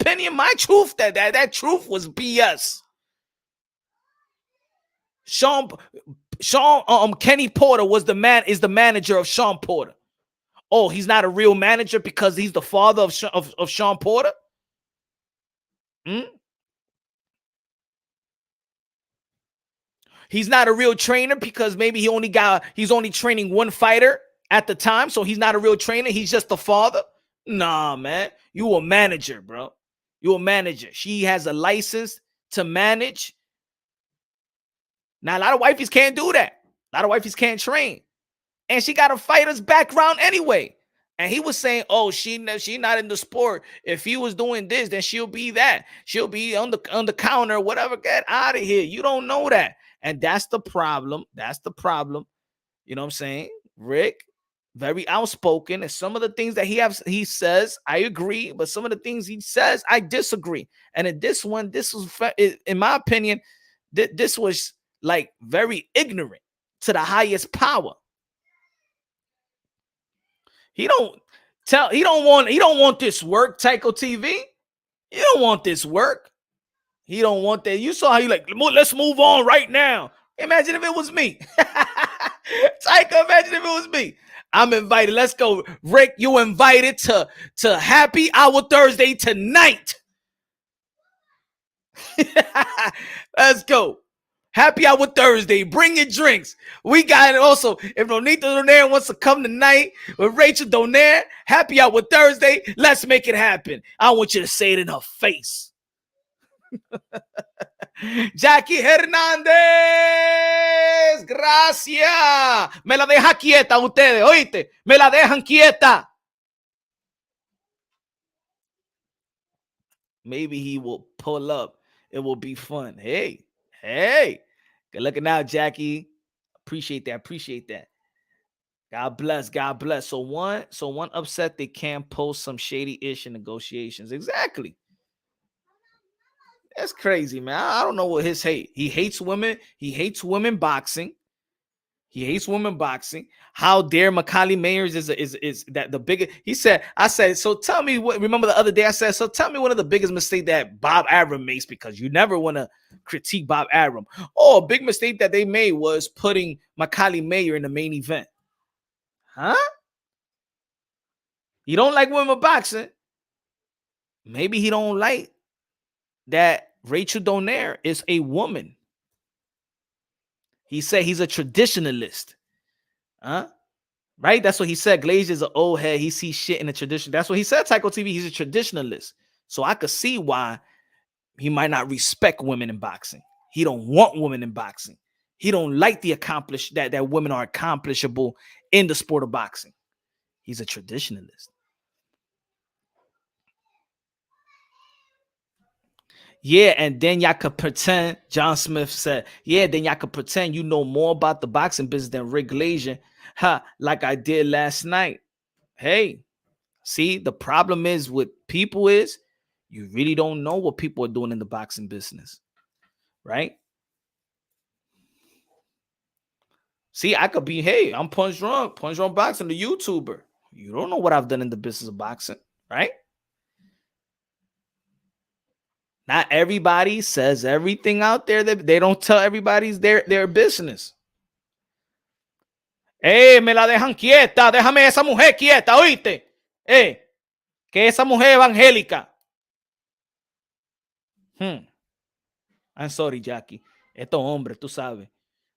truth. That truth was BS. Kenny Porter is the manager of Sean Porter. Oh, he's not a real manager because he's the father of Sean Porter? He's not a real trainer because maybe he's only training one fighter at the time, so he's not a real trainer. He's just the father. Nah, man. You a manager, bro. You a manager. She has a license to manage. Now, a lot of wifeys can't do that. A lot of wifeys can't train. And she got a fighter's background anyway. And he was saying, oh, she not in the sport. If he was doing this, then she'll be that. She'll be on the counter, whatever. Get out of here. You don't know that. And that's the problem. That's the problem. You know what I'm saying? Rick, very outspoken. And some of the things that he says, I agree. But some of the things he says, I disagree. And in this one, this was, in my opinion, this was like very ignorant to the highest power. He don't want this work, Tycho TV. You don't want this work. He don't want that. You saw how you like, let's move on right now. Imagine if it was me. Tycho, imagine if it was me. I'm invited. Let's go. Rick, you invited to Happy Hour Thursday tonight. Let's go. Happy Hour Thursday. Bring your drinks. We got it also. If Nonita Donaire wants to come tonight with Rachel Donaire, Happy Hour Thursday. Let's make it happen. I want you to say it in her face. Jackie Hernández. Gracias. Me la deja quieta ustedes. Oíste. Me la dejan quieta. Maybe he will pull up. It will be fun. Hey. Good looking out, Jackie. Appreciate that. God bless. So one upset they can't post some shady-ish in negotiations. Exactly. That's crazy, man. I don't know what his hate. He hates women. He hates women boxing. How dare Macaulay Mayers is that the biggest? He said, I said, so tell me what. Remember the other day I said, so tell me one of the biggest mistakes that Bob Arum makes, because you never want to critique Bob Arum. Oh, a big mistake that they made was putting Macaulay Mayer in the main event. Huh? You don't like women boxing? Maybe he don't like that Rachel Donaire is a woman. He said he's a traditionalist. Huh? Right? That's what he said. Glazier's an old head. He sees shit in the tradition. That's what he said, Tycho TV. He's a traditionalist. So I could see why he might not respect women in boxing. He don't want women in boxing. He don't like the that women are accomplishable in the sport of boxing. He's a traditionalist. Yeah, and then y'all could pretend, John Smith said, yeah, then y'all could pretend you know more about the boxing business than Rick Glazier, like I did last night. Hey, see, the problem is with people is you really don't know what people are doing in the boxing business, right? See, I could be, hey, I'm Punch Drunk Boxing, the YouTuber. You don't know what I've done in the business of boxing, right? Not everybody says everything out there that they don't tell everybody's their business. Me la dejan quieta, déjame esa mujer quieta, ¿oíste? Que esa mujer evangélica. I'm sorry, Jackie. Estos hombres, tú sabes.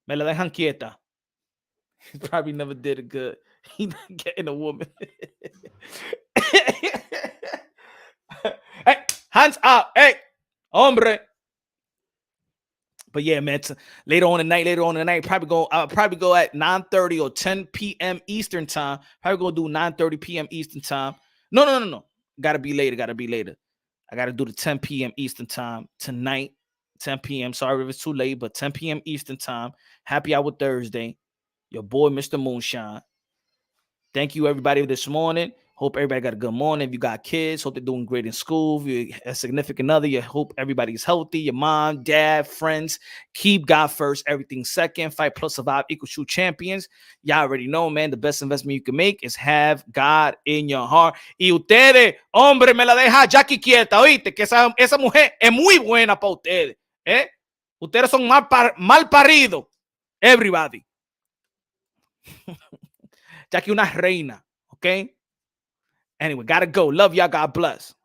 Me la dejan quieta. He probably never did it good. He not getting a woman. Hey, hands up. Hey, hombre. But yeah, man, later on the night, probably go at 9:30 or 10 p.m. Eastern time. Probably gonna do 9:30 p.m. Eastern time. No. Gotta be later. I gotta do the 10 p.m. Eastern time tonight. 10 p.m. Sorry if it's too late, but 10 p.m. Eastern time. Happy Hour Thursday. Your boy, Mr. Moonshine. Thank you, everybody, this morning. Hope everybody got a good morning. If you got kids, hope they're doing great in school. If you're a significant other, you hope everybody's healthy. Your mom, dad, friends. Keep God first, everything second. Fight plus survive equals true champions. Y'all already know, man, the best investment you can make is have God in your heart. Y ustedes, hombre, me la deja Jackie quieta, oíste, que esa mujer es muy buena para ustedes. Ustedes son mal paridos. Everybody. Jackie una reina, okay? Anyway, gotta go. Love y'all. God bless.